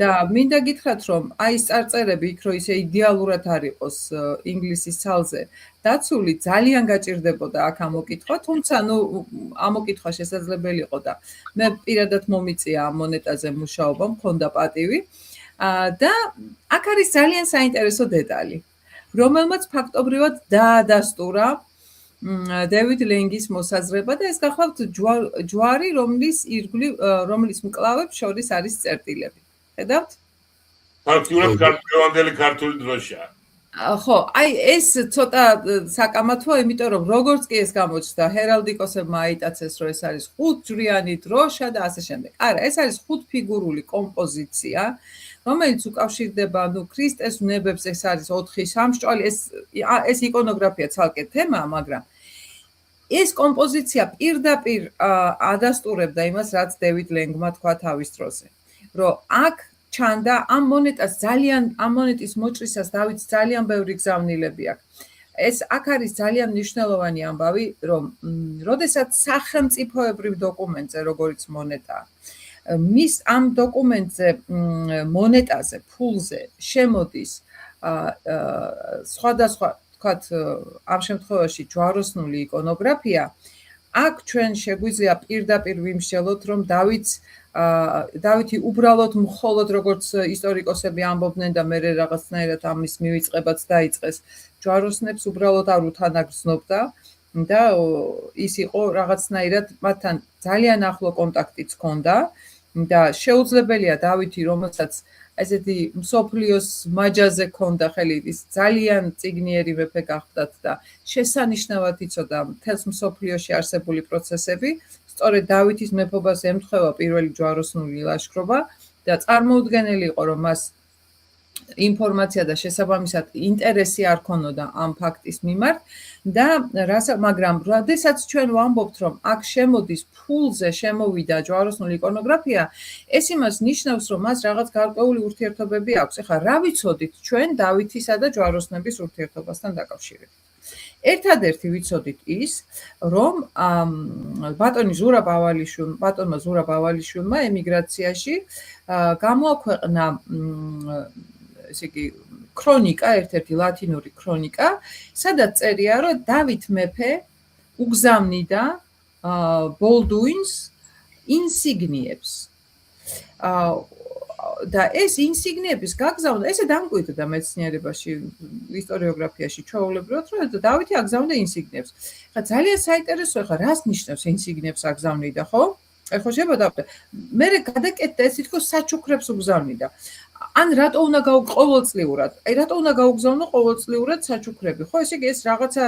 და მინდა გითხრათ, რომ აი ეს წარწერები იქ რო ისე იდეალურად არ იყოს ინგლისის ცალზე დაცული, ძალიან გაჭირდებოდა აქ ამოკითხვა, თუმცა ნუ ამოკითხვა შესაძლებელი იყო და მე პირადად მომიწია ამ მონეტაზე მუშაობა, მქონდა პატივი და აქ არის ძალიან საინტერესო დეტალი, რომელმაც ფაქტობრივად დაადასტურა დევიდ ლენგის მოსაზრება და ეს გახლავთ ჯვარი, რომლის მკლავებს შორის არის წერტილები. ხედავთ? ფაქტიურად გარკვევანდელი ქართული დროშა. ხო, აი ეს ცოტა საკამათოა, იმიტომ რომ როგორც კი ეს გამოჩნდა, ჰერალდიკოსებმა აიტაცეს, რომ ეს არის 5-ჯვრიანი დროშა და ასე შემდეგ. არა, ეს არის 5-ფიგურული კომპოზიცია, რომელიც უკავშირდება, ქრისტეს ნებებს, ეს არის 4 სამსჭველი, ეს იკონოგრაფია ცალკე თემაა, მაგრამ ეს კომპოზიცია პირდაპირ ადასტურებდა იმას, რაც დევიდ ლენგმა თქვა თავის დროზე, რომ აქ ჩანდა ამ მონეტის მოჭრისას დავითს ძალიან ბევრი გზავნილები აქვს. ეს აქ არის ძალიან მნიშვნელოვანი ამბავი, რომ როდესაც სახელმწიფოებრივ დოკუმენტზე, როგორც მონეტაა, მის ამ დოკუმენტზე, მონეტაზე, ფულზე შემოდის სხვადასხვა, თქვათ, ამ შემთხვევაში ჯვაროსნული იკონოგრაფია, აქ ჩვენ შეგვიძლია პირდაპირ ვიმსჯელოთ, რომ დავითი უბრალოდ მხოლოდ როგორც ისტორიკოსები ამბობდნენ და მე რაღაცნაირად ამის მივიწყებაც დაიწყეს, ჯვაროსნებს უბრალოდ არ უთანაგრძნობდა და ის იყო რაღაცნაირად მათთან ძალიან ახლო კონტაქტიც ჰქონდა და შეუძლებელია დავითი, რომელსაც ესეთი მსოფლიოს მაჯაზე ჰქონდა ხელი, ის ძალიან წიგნიერი მეფე გახდათ და შესანიშნავად იცოდა მთელს მსოფლიოში არსებული პროცესები. სწორედ დავითის მეფობას ემთხვევა პირველი ჯვაროსნული ლაშქრობა და წარმოუდგენელი იყო, რომ მას ინფორმაცია და შესაბამისად ინტერესი არ ქონოდა ამ ფაქტის მიმართ და მაგრამ როდესაც ჩვენ ვამბობთ, რომ აქ შემოდის ფულზე შემოვიდა ჯვაროსნული იკონოგრაფია, ეს იმას ნიშნავს, რომ მას რაღაც გარკვეული ურთიერთობები აქვს. ეხლა რა ვიცოდით ჩვენ დავითისა და ჯვაროსნების ურთიერთობასთან დაკავშირებით? ერთადერთი ვიცოდით ის, რომ ბატონმა ზურაბ ავალიშვილმა ემიგრაციაში გამოაქვეყნა ესე იგი ქრონიკა, ერთ-ერთი ლათინური ქრონიკა, სადაც წერია, რომ დავით მეფე უგზავნიდა ბოლდუინს ინსიგნიებს. და ეს ინსიგნიების გაგზავნა, ესე დამკვიდრდა მეცნიერებაში, ისტორიოგრაფიაში ჩვეულებრივად, რომ დავითი აგზავნდა ინსიგნიებს. ხა ძალიან საინტერესოა, ხა რას ნიშნავს ინსიგნიებს აგზავნიდა, ხო? ხო შეგებოდა. მე გადაკეთდა ეს თქო საჩუქრებს უგზავნიდა. ან რატო უნდა ყოველწლიურად? რატო უნდა გაუგზავნო ყოველწლიურად საჩუქრები? ხო, ესე იგი ეს რაღაცა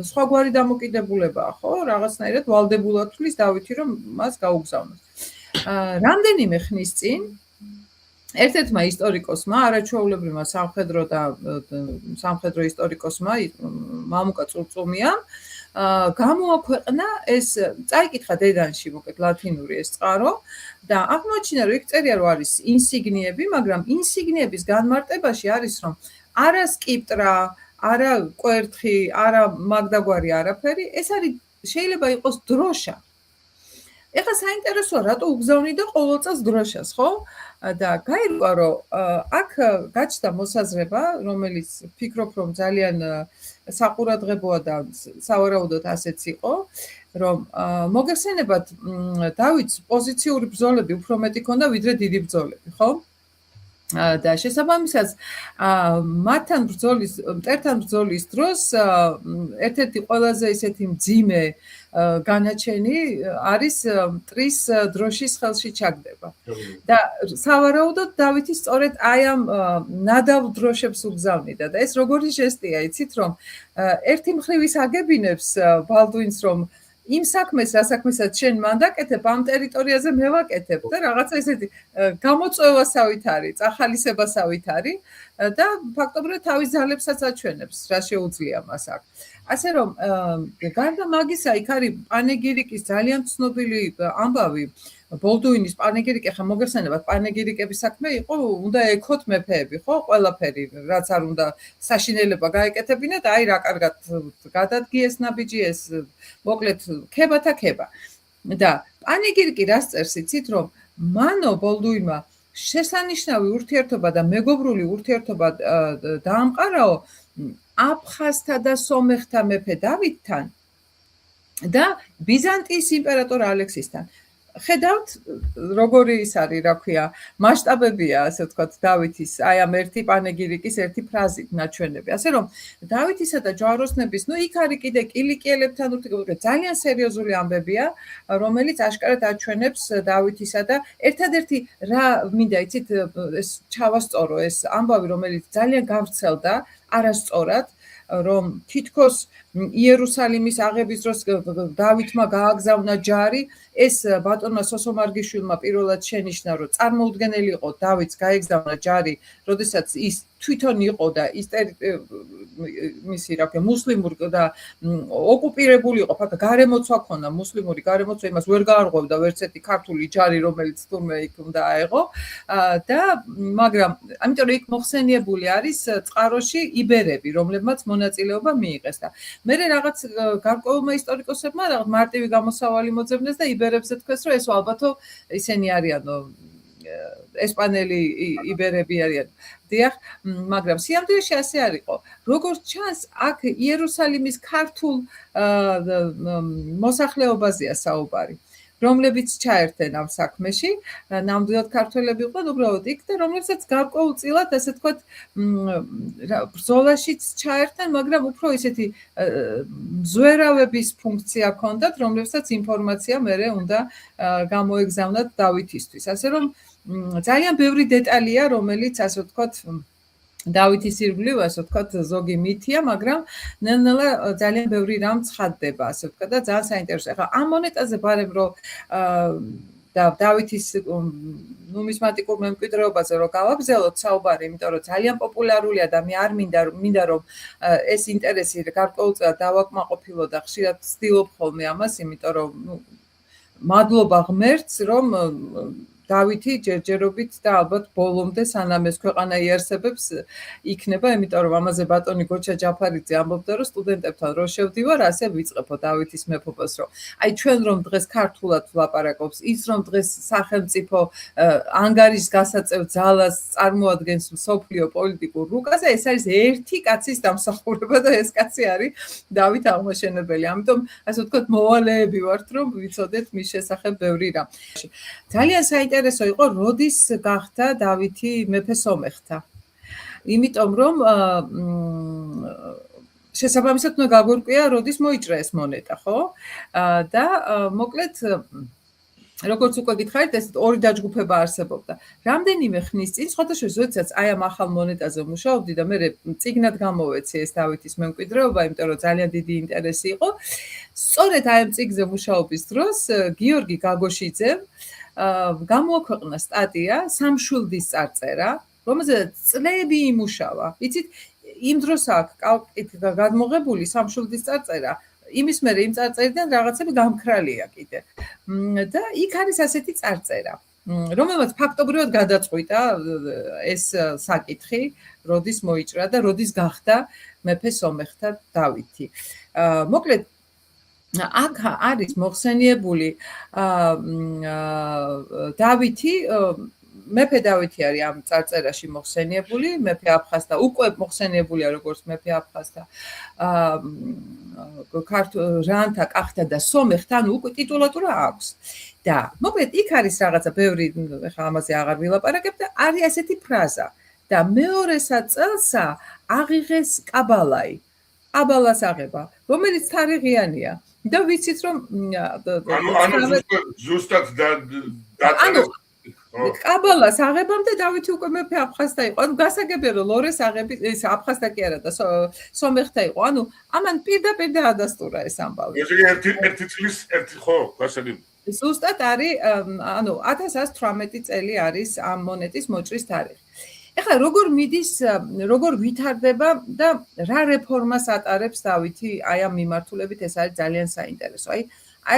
სხვაგვარი დამოკიდებულებაა, ხო? რაღაცნაირად ვალდებულად თulis დავითი რომ მას გაუგზავნოს. რამდენიმე ხნის წინ ერთ-ერთმა ისტორიკოსმა, არაჩვეულებრივმა სამხედრო ისტორიკოსმა, მამუკა წურწუმიამ გამოაქვეყნა ეს წაიკითხა დედანში მოკლედ ლათინური ეს წყარო და აღმოაჩინა რომ იქ წერია რომ არის ინსიგნიები, მაგრამ ინსიგნიების განმარტებაში არის რომ არა სკიპტრა, არა კვერთხი, არა მაგდაგვარი არაფერი, ეს არის შეიძლება იყოს დროშა. ეხლა საინტერესოა რატო უგზავნიდა ყოველ წელს დროშას, ხო? და გაირკვა რომ აქ გაჩნდა მოსაზრება, რომელიც ფიქრობ რომ ძალიან საყურადღებოა და სავარაუდოდ ასეც იყო, რომ მოგეხსენებათ დავითს პოზიციური ბრძოლები უფრო მეტი ჰქონდა ვიდრე დიდი ბრძოლები, ხო? და შესაბამისად მტერთან ბრძოლის დროს ერთ-ერთი ყველაზე ისეთი მძიმე განაჩენი არის მტრის დროშის ხელში ჩაგდება. და სავარაუდოდ დავითი სწორედ აი ამ ნადავ დროშებს უგზავნიდა და ეს როგორი ჟესტია, იცით რომ ერთი მხრივ ის აგებინებს ბალდუინს რომ იმ საქმეს, რა საქმესაც შენ მან დაკეთებ, ამ ტერიტორიაზე მე ვაკეთებ და რაღაცა ესეთი გამოწვევასავით არის, წახალისებასავით არის და ფაქტობრივად თავის ძალებსაც აჩვენებს, რა შეუძლია მას აქ. ასე რომ გარდა მაგისა, იქ არის პანეგირიკის ძალიან ცნობილი ამბავი, ბოლდუინის პანეგირიკი, ხა მოგეხსენებათ, პანეგირიკების საქმე იყო, უნდა ეკოთ მეფეები, ხო, ყველაფერი, რაც არ უნდა საშინელება გაეკეთებინათ, აი რა კარგად გადადგიეს ნაბიჯი ეს, მოკლედ ქებათა ქება. და პანეგირიკი რას წერს, იცით, რომ მანო ბოლდუინმა შესანიშნავი ურთიერთობა და მეგობრული ურთიერთობა დაამყარაო აფხაზთა და სომეხთა მეფე დავითთან და ბიზანტიის იმპერატორ ალექსისთან. ხედავთ როგორი ის არის, რა ქვია, მასშტაბებია, ასე ვთქვათ, დავითის აი ამ ერთი პანეგირიკის ერთი ფრაზით ნაჩვენები. ასე რომ დავითისა და ჯვაროსნების, იქ არის კიდე კილიკიელებთან ურთიერთობა, ძალიან სერიოზული ამბებია, რომელიც აშკარად აჩვენებს დავითისა და ერთადერთი რა მინდა იცით ეს ჩავასწორო ეს ამბავი, რომელიც ძალიან გავრცელდა არასწორად, რომ თითქოს იერუსალიმის აღების დროს დავითმა გააგზავნა ჯარი, ეს ბატონმა სოსომარგიშვილმა პირველად შენიშნა, რომ წარმოუდგენელი იყო დავითს გაეგზავნა ჯარი, როდესაც ის თვითონ იყო და ის მისი რა ქვია მუსლიმური და ოკუპირებული იყო, ფაქტობრივად გარემოცვა ქონდა, მუსლიმური გარემოცვა, იმას ვერ გაარღვევდა ვერც ერთი ქართული ჯარი, რომელიც თურმე იქ უნდა აეღო და მაგრამ ამიტომ იქ მოხსენიებული არის წყაროში იბერები, რომლებმაც მონაწილეობა მიიღეს და მე რაღაც გარკვეულმა ისტორიკოსებმა რაღაც მარტივი გამოსავალი მოძებნეს და იბერებზე თქვეს, რომ ეს ალბათო ისინი არიანო ესპანელი იბერები არიან. დიახ, მაგრამ სიამოვნებაში ასე არ იყო. როგორც ჩანს, აქ იერუსალიმის ქართულ მოსახლეობაზეა საუბარი, რომლებიც ჩაერთენ ამ საქმეში, ნამდვილად ქართველები იყვნენ უბრალოდ იქ და რომლებსაც გარკვეულწილად, ასე ვთქვათ, ბრძოლაშიც ჩაერთენ, მაგრამ უფრო ისეთი მზვერავების ფუნქცია ჰქონდათ, რომლებსაც ინფორმაცია მერე უნდა გამოეგზავნათ დავითისთვის. ასე რომ ძალიან ბევრი დეტალია, რომელიც ასე ვთქვათ დავითის ირგვლივ, ასე ვთქვათ, ზოგი მითია, მაგრამ ნელ-ნელა ძალიან ბევრი რამ ცხადდება, ასე ვთქვათ და ძალიან საინტერესოა. ახლა ამ მონეტაზე ბარემ რომ და დავითის ნუმიზმატიკურ მემკვიდრეობაზე რომ გავაგზავნოთ საუბარი, იმიტომ რომ ძალიან პოპულარულია და მე არ მინდა რომ ეს ინტერესი გარკვეულწილად დავაკმაყოფილო და ხშირად ვცდილობ ხოლმე ამას, იმიტომ რომ მადლობა ღმერთს, რომ დავითი ჯერჯერობით და ალბათ ბოლომდე სანამ ეს ქვეყანა იარსებებს იქნება, იმიტომ რომ ამაზე ბატონი გოჩა ჯაფარიძე ამბობდა, რომ სტუდენტებთან რო შევდივარ, ასე ვიწყებო დავითის მეფობას, რომ აი ჩვენ რომ დღეს ქართულად ვლაპარაკობს, ის რომ დღეს სახელმწიფო ანგარის გასაწევ ძალას წარმოადგენს მსოფლიო პოლიტიკურ რუკაზე, ეს არის ერთი კაცის დამსახურება და ეს კაცი არის დავით აღმაშენებელი. ამიტომ ასე ვთქვათ, მოვალეები ვართ, რომ ვიცოდეთ მის შესახებ ბევრი რამ. ძალიან საინტერესო იყო, როდის გახდა დავითი მეფე სომეხთა. იმიტომ რომ შესაბამისად უნდა გაგვირკვია, როდის მოიჭრა ეს მონეტა, ხო? და მოკლედ როგორც უკვე გითხარით, ეს ორი დაჯგუფება არსებობდა. რამდენიმე ხნის წინ, სხვადასხვა როდესაც აი ამ ახალ მონეტაზე მუშაობდი და მე წიგნად გამოვეცი ეს დავითის მემკვიდრეობა, იმიტომ რომ ძალიან დიდი ინტერესი იყო. სწორედ აი ამ წიგნზე მუშაობის დროს გიორგი გაგოშიძემ გამოაქვეყნა სტატია სამშვილდის წარწერა, რომელზეც წლები იმუშავა. იცით, იმ დროს აქვს გადმოღებული სამშვილდის წარწერა. იმის მერე იმ წარწერიდან რაღაცები გამქრალია კიდე. და იქ არის ასეთი წარწერა, რომელმაც ფაქტობრივად გადაწყვიტა ეს საკითხი, როდის მოიჭრა და როდის გახდა მეფე სომეხთა დავითი. მოკლედ აქ არის მოხსენიებული დავითი, მეფე დავითი არის ამ წარწერაში მოხსენიებული, მეფე აფხაზთა უკვე მოხსენიებულია როგორც მეფე აფხაზთა რანთა, კახთა და სომეხთა, ანუ უკვე ტიტულატურა აქვს. და მოკლედ იქ არის რაღაცა ბევრი, ეხლა ამაზე აღარ ვილაპარაკებ და არის ასეთი ფრაზა და მეორესა წელსა აღიღეს კაბალაი. კაბალას აღება, რომელიც თარიღიანია. და ვიცით რომ ზუსტად კაბალას აღებამდე დავითი უკვე მეფე აფხაზთა იყო. ანუ გასაგებია რომ ლორეს აღები ეს აფხაზთა კი არა და სომეხთა იყო. ანუ ამან პირდაპირ დაადასტურა ეს ამბავი. ერთი წლის ერთი ხო, გასაგებია. ზუსტად არის, ანუ 1118 წელი არის ამ მონეტის მოჭრის თარიღი. ეხლა როგორ მიდის, როგორ ვითარდება და რა რეფორმას ატარებს დავითი აი ამ მიმართულებით, ეს არის ძალიან საინტერესო. აი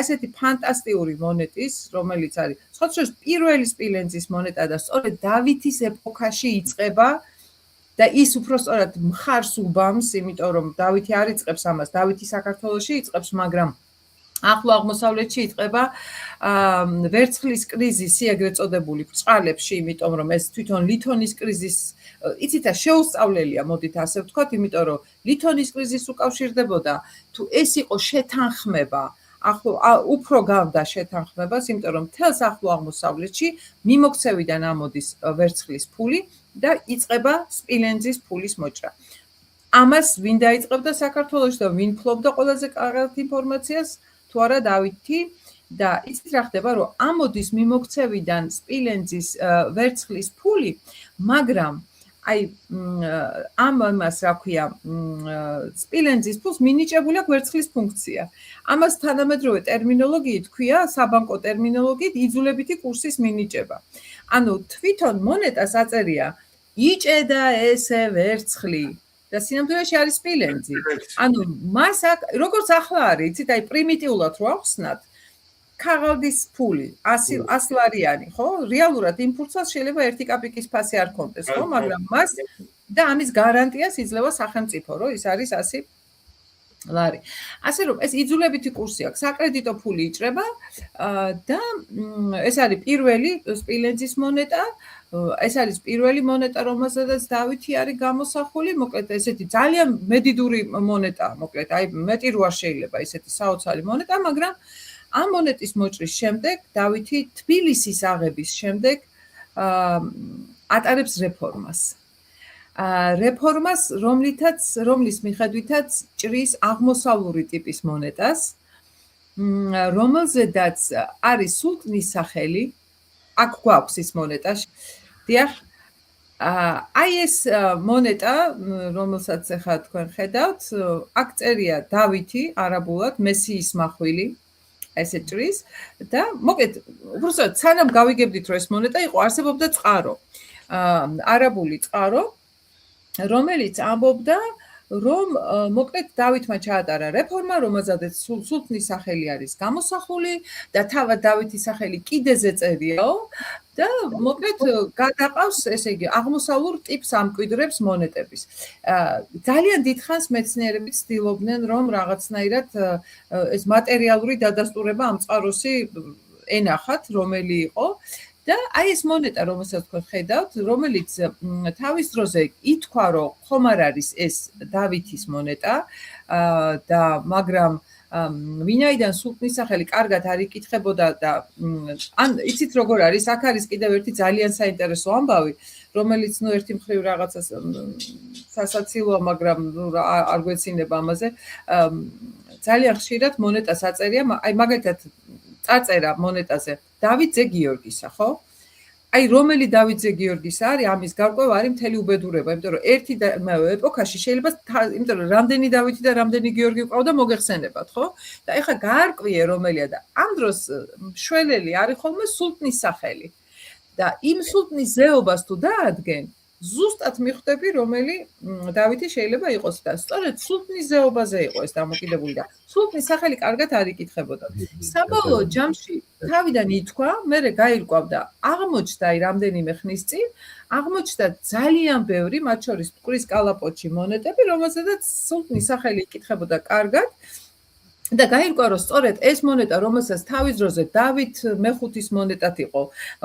ესეთი ფანტასტიკური მონეტის, რომელიც არის სხვადასხვა პირველი სპილენძის მონეტა და სწორედ დავითის ეპოქაში იწყება და ის უფრო სწორად მხარს უბამს, იმიტომ რომ დავითი არ იწყებს ამას, დავითი საქართველოში იწყებს, მაგრამ ახლო აღმოსავლეთში იწყება ვერცხლის კრიზისი, ეგრეთ წოდებული ბრწყალებში, იმიტომ რომ ეს თვითონ ლითონის კრიზის, იცით, შეუსწავლელია, მოდით ასე ვთქვათ, იმიტომ რომ ლითონის კრიზისს უკავშირდებოდა, თუ ეს იყო შეთანხმება, უფრო გავდა შეთანხმებას, იმიტომ რომ მთელს ახლო აღმოსავლეთში მიმოქცევიდან ამოდის ვერცხლის ფული და იწყება სპილენძის ფულის მოჭრა. ამას ვინ დაიწყებდა საქართველოში და ვინ ფლობდა ყველაზე კარგად ინფორმაციას, თუ არა დავითი და იცით რა ხდება, რომ ამოდის მიმოქცევიდან სპილენძის ვერცხლის ფული, მაგრამ აი ამას რა ქვია, სპილენძის ფულს მინიჭებული აქვს ვერცხლის ფუნქცია. ამას თანამედროვე ტერმინოლოგიით ქვია, საბანკო ტერმინოლოგიით იძულებითი კურსის მინიჭება. ანუ თვითონ მონეტას აწერია იჭედა ესე ვერცხლი და სინამდვილეში არის სპილენძი. ანუ მას როგორც ახლა არის, იცით, აი პრიმიტიულად რო ახსნათ, ქაღალდის ფული 100 ლარიანი, ხო? რეალურად იმ ფულსაც შეიძლება 1 კაპიკის ფასი არ ქონდეს, ხო? მაგრამ მას და ამის გარანტიას იძლევა სახელმწიფო, რომ ის არის 100 ლარი. ასე რომ ეს იძულებითი კურსი აქვს, საკრედიტო ფული იჭრება და ეს არის პირველი სპილენძის მონეტა. ეს არის პირველი მონეტა, რომელზედაც დავითი არის გამოსახული, მოკლედ ესეთი ძალიან მედიდური მონეტა, მოკლედ აი მეტი რო არ შეიძლება ესეთი საოცარი მონეტა, მაგრამ ამ მონეტის მოჭრის შემდეგ დავითი თბილისის აღების შემდეგ ატარებს რეფორმას. რეფორმას, რომლის მიხედვითაც ჭრის აღმოსავლური ტიპის მონეტას, რომელზედაც არის სულტნის სახელი, აქ გვაქვს ის მონეტა. დიახ, აი ეს მონეტა, რომელსაც ახლა თქვენ ხედავთ, აქ წერია დავითი არაბულად, მესიის მახვილი, ესე ჭრის და მოკლედ, უბრალოდ სანამ გავიგებდით, რომ ეს მონეტა იყო, არსებობდა წყარო, არაბული წყარო, რომელიც ამბობდა, რომ მოკლედ დავითმა ჩაატარა რეფორმა, რომელზედაც სულთნის სახელი არის გამოსახული და თავად დავითის სახელი კიდე ზეწერიაო და მოკლედ გადაყავს, ესე იგი, აღმოსავლურ ტიპს ამკვიდრებს მონეტების. ძალიან დიდხანს მეცნიერები ცდილობდნენ, რომ რაღაცნაირად ეს მატერიალური დადასტურება ამ წყაროსი ენახათ, რომელი იყო და აი ეს მონეტა, რომელსაც თქვენ ხედავთ, რომელიც თავის დროზე ითქვა, რომ ხომ არ არის ეს დავითის მონეტა და მაგრამ ვინაიდან სულთნის სახელი კარგად არ იკითხებოდა და ან იცით როგორ არის, აქ არის კიდევ ერთი ძალიან საინტერესო ამბავი, რომელიც ერთი მხრივ რაღაცას სასაცილოა, მაგრამ არ გვეცინება ამაზე. ძალიან ხშირად მონეტას აწერია, აი მაგალითად წარწერა მონეტაზე დავითზე გიორგისა, ხო? აი რომელი დავითზე გიორგის არის, ამის გარკვევა არის მთელი უბედურება, იმიტომ რომ ერთი და იმავე ეპოქაში შეიძლება, იმიტომ რომ რამდენი დავითი და რამდენი გიორგი ყავდა მოგეხსენებათ, ხო? და ეხლა გაარკვიე რომელია და ამ დროს მშველელი არის ხოლმე სულთნის სახელი. და იმ სულთნის ზეობას თუ დაადგენ, ზუსტად მიხვდები, რომელი დავითი შეიძლება იყოს და სწორედ სულთნის ზეობაზე იყო ეს დამოკიდებული და სულთნის სახელი კარგად არ იკითხებოდა. საბოლოო ჯამში თავიდან ითქვა, მერე გაირკვევდა, აღმოჩნდა აი რამდენიმე ხნის წინ, აღმოჩნდა ძალიან ბევრი, მათ შორის მტკვრის კალაპოტში მონეტები, რომელზედაც სულთნის სახელი იკითხებოდა კარგად. და გაირკვა, რომ სწორედ ეს მონეტა, რომელსაც თავის დროზე დავით მეხუთის მონეტად იყო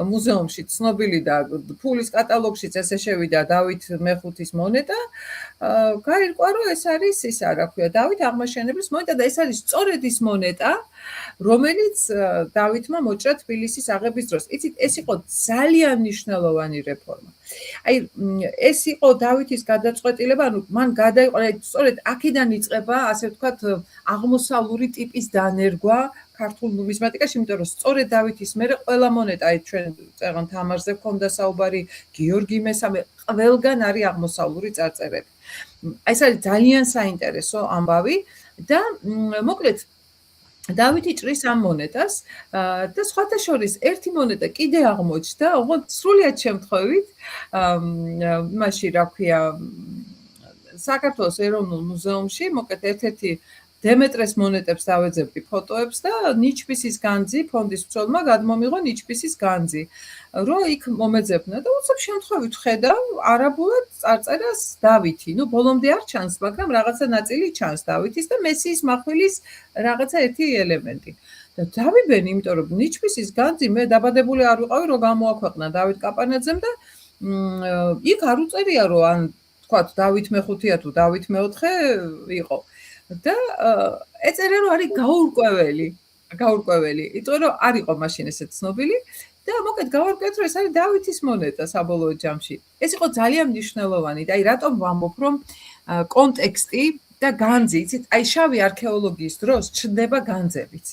მუზეუმში ცნობილი და ფულის კატალოგშიც ესე შევიდა დავით მეხუთის მონეტა, გაირკვა, რომ ეს არის ისა, რა ქვია, დავით აღმაშენებლის მონეტა და ეს არის სწორედ ის მონეტა, რომელიც დავითმა მოჭრა თბილისის აღების დროს. იცით, ეს იყო ძალიან მნიშვნელოვანი რეფორმა. აი ეს იყო დავითის გადაწყვეტილება, ანუ მან გადაიყო, სწორედ აქედან იწყება, ასე ვთქვათ, აღმოსავლური ტიპის დანერგვა ქართულ ნუმიზმატიკაში, იმიტომ რომ სწორედ დავითის მერე ყველა მონეტა, აი ჩვენ წეღან თამარზე გქონდა საუბარი, გიორგი მესამე, ყველგან არის აღმოსავლური წარწერები. აი ეს არის ძალიან საინტერესო ამბავი და მოკლედ დავითი ჭრის ამ მონეტას და სხვათა შორის ერთი მონეტა კიდე აღმოჩნდა, ოღონდ სრულიად შემთხვევით, იმაში, რა ქვია, საქართველოს ეროვნულ მუზეუმში, მოკლედ ერთ-ერთი დემეტრეს მონეტებს დავეძებდი ფოტოებს და ნიჩბისის განძი, ფონდის მცველმა გადმომიღო ნიჩბისის განძი, რომ იქ მომეძებნა და უცებ შემთხვევით ხედავ არაბულად წარწერას დავითი. ნუ ბოლომდე არ ჩანს, მაგრამ რაღაცა ნაწილი ჩანს დავითის და მესიის מחვილის რაღაცა ერთი ელემენტი. და დავიბენი, იმიტომ რომ ნიჩბისის განძი მე დაბადებული არ ვიყავი, რომ გამოაქვეყნა დავით კაპანაძემ და იქ არ უწერია, რომ ან თქვათ დავით მეხუთეა თუ დავით მეოთხე იყო. და ეწერა, რომ არის გაურკვეველი, იმიტომ რომ არ იყო მაშინ ესე ცნობილი და მოკლედ გავარკვიეთ, რომ ეს არის დავითის მონეტა საბოლოო ჯამში. ეს იყო ძალიან მნიშვნელოვანი და აი რატომ ვამბობ, რომ კონტექსტი და განძი, იცით, აი შავი არქეოლოგიის დროს ჩნდება განძებიც.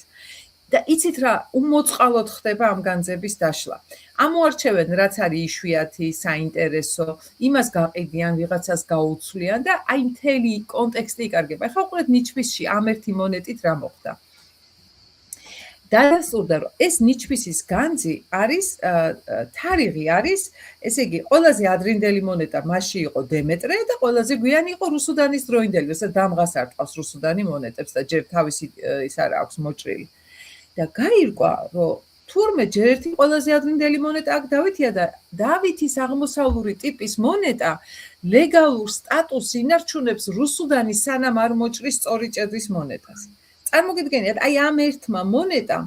და იცით რა, უმოწყალოდ ხდება ამ განძების დაშლა. ამოარჩევენ, რაც არის იშვიათი, საინტერესო, იმას გაყიდიან, ვიღაცას გაუცვლიან და აი მთელი კონტექსტი იკარგება. ეხლა უყურეთ ნიჩბისში ამ ერთი მონეტით რა მოხდა. დადასტურდა, რომ ეს ნიჩბისის განძი არის, თარიღი არის, ესე იგი, ყველაზე ადრინდელი მონეტა მასში იყო დემეტრე და ყველაზე გვიანი იყო რუსუდანის დროინდელი, როცა დამღას არტყავს რუსუდანი მონეტებს და ჯერ თავისი ის არა აქვს მოჭრილი. და გაირკვა, რომ თურმე ჯერ ერთი ყველაზე ადრინდელი მონეტა აქ დავითია და დავითის აღმოსავლური ტიპის მონეტა ლეგალურ სტატუსს ინარჩუნებს რუსუდანის სანამ არ მოჭრის სწორი ჭედრის მონეტას. წარმოგიდგენიათ, აი ამ ერთმა მონეტამ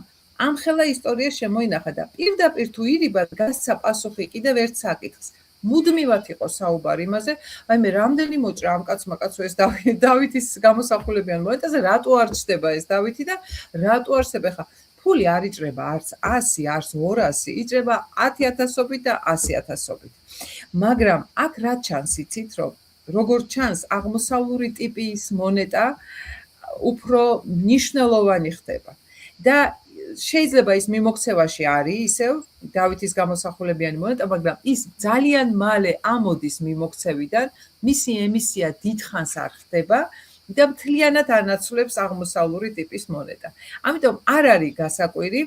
ამხელა ისტორია შემოინახა და პირდაპირ თუ ირიბად გასცა პასუხი კიდევ ერთ საკითხს. მუდმივად იყო საუბარი იმაზე, აი მე რამდენი მოჭრა ამ კაცმა კაცო ეს დავითის გამოსახულებიან მონეტაზე, რატო არ ჩდება ეს დავითი და რატო არსება ხა ფული არ იჭრება არც 100, არც 200, იჭრება 10,000-ობით და 100,000-ობით. მაგრამ აქ რა ჩანს, იცით, რომ როგორ ჩანს აღმოსავლური ტიპის მონეტა უფრო მნიშვნელოვანი ხდება და შეიძლება ის მიმოქცევაში არის ისევ დავითის გამოსახულებიანი მონეტა, მაგრამ ის ძალიან მალე ამოდის მიმოქცევიდან, მისი ემისია დიდხანს არ ხდება და მთლიანად ანაცვლებს აღმოსავლური ტიპის მონეტა. ამიტომ არ არის გასაკვირი,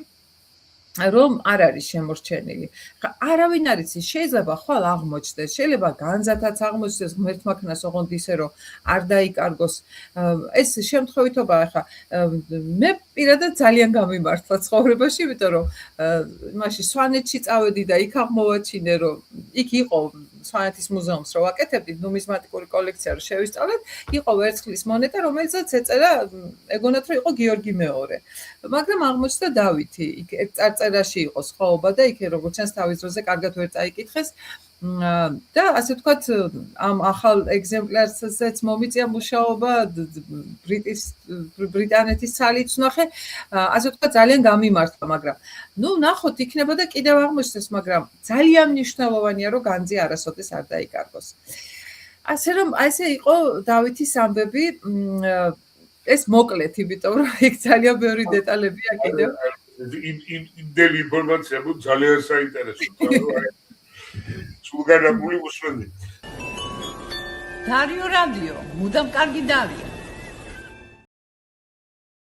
რომ არ არის შემორჩენილი. არავინ არ იცის, შეიძლება ხვალ აღმოჩნდეს, შეიძლება განზათაც აღმოჩნდეს ღმერთმა ქნას ოღონდ ისე რომ არ დაიკარგოს. ეს შემთხვევითობა ახლა მე პირადად ძალიან გამიმართლა ცხოვრებაში, იმიტომ რომ მაშინ სვანეთში წავედი და იქ აღმოვაჩინე, რომ იქ იყო სვანეთის მუზეუმს რო ვაკეთებდი, ნუმიზმატიკური კოლექცია რო შევისწავლეთ, იყო ვერცხლის მონეტა, რომელსაც ეწერა ეგონათ რომ იყო გიორგი მეორე. მაგრამ აღმოჩნდა დავითი. იქ ერთ წარწერაში იყო სხვაობა და იქ როგორც ჩანს თავის დროზე კარგად ვერ წაიკითხეს და ასე ვთქვათ ამ ახალ ეგზემპლარზეც მომიწია მუშაობა ბრიტანეთის ცალიც ვნახე, ასე ვთქვათ ძალიან გამიმართლა, მაგრამ ნუ ნახოთ იქნება და კიდევ აღმოჩნდეს, მაგრამ ძალიან მნიშვნელოვანია რომ განძი არასოდეს არ დაიკარგოს. ასე რომ ესე იყო დავითის ამბები, ეს მოკლედ, იმიტომ რომ იქ ძალიან ბევრი დეტალებია კიდევ. იმდენი ინფორმაცია მოგვ ძალიან საინტერესოა. სულგანაკული უსმენთ. დარიო რადიო, მუდამ კარგი დავია.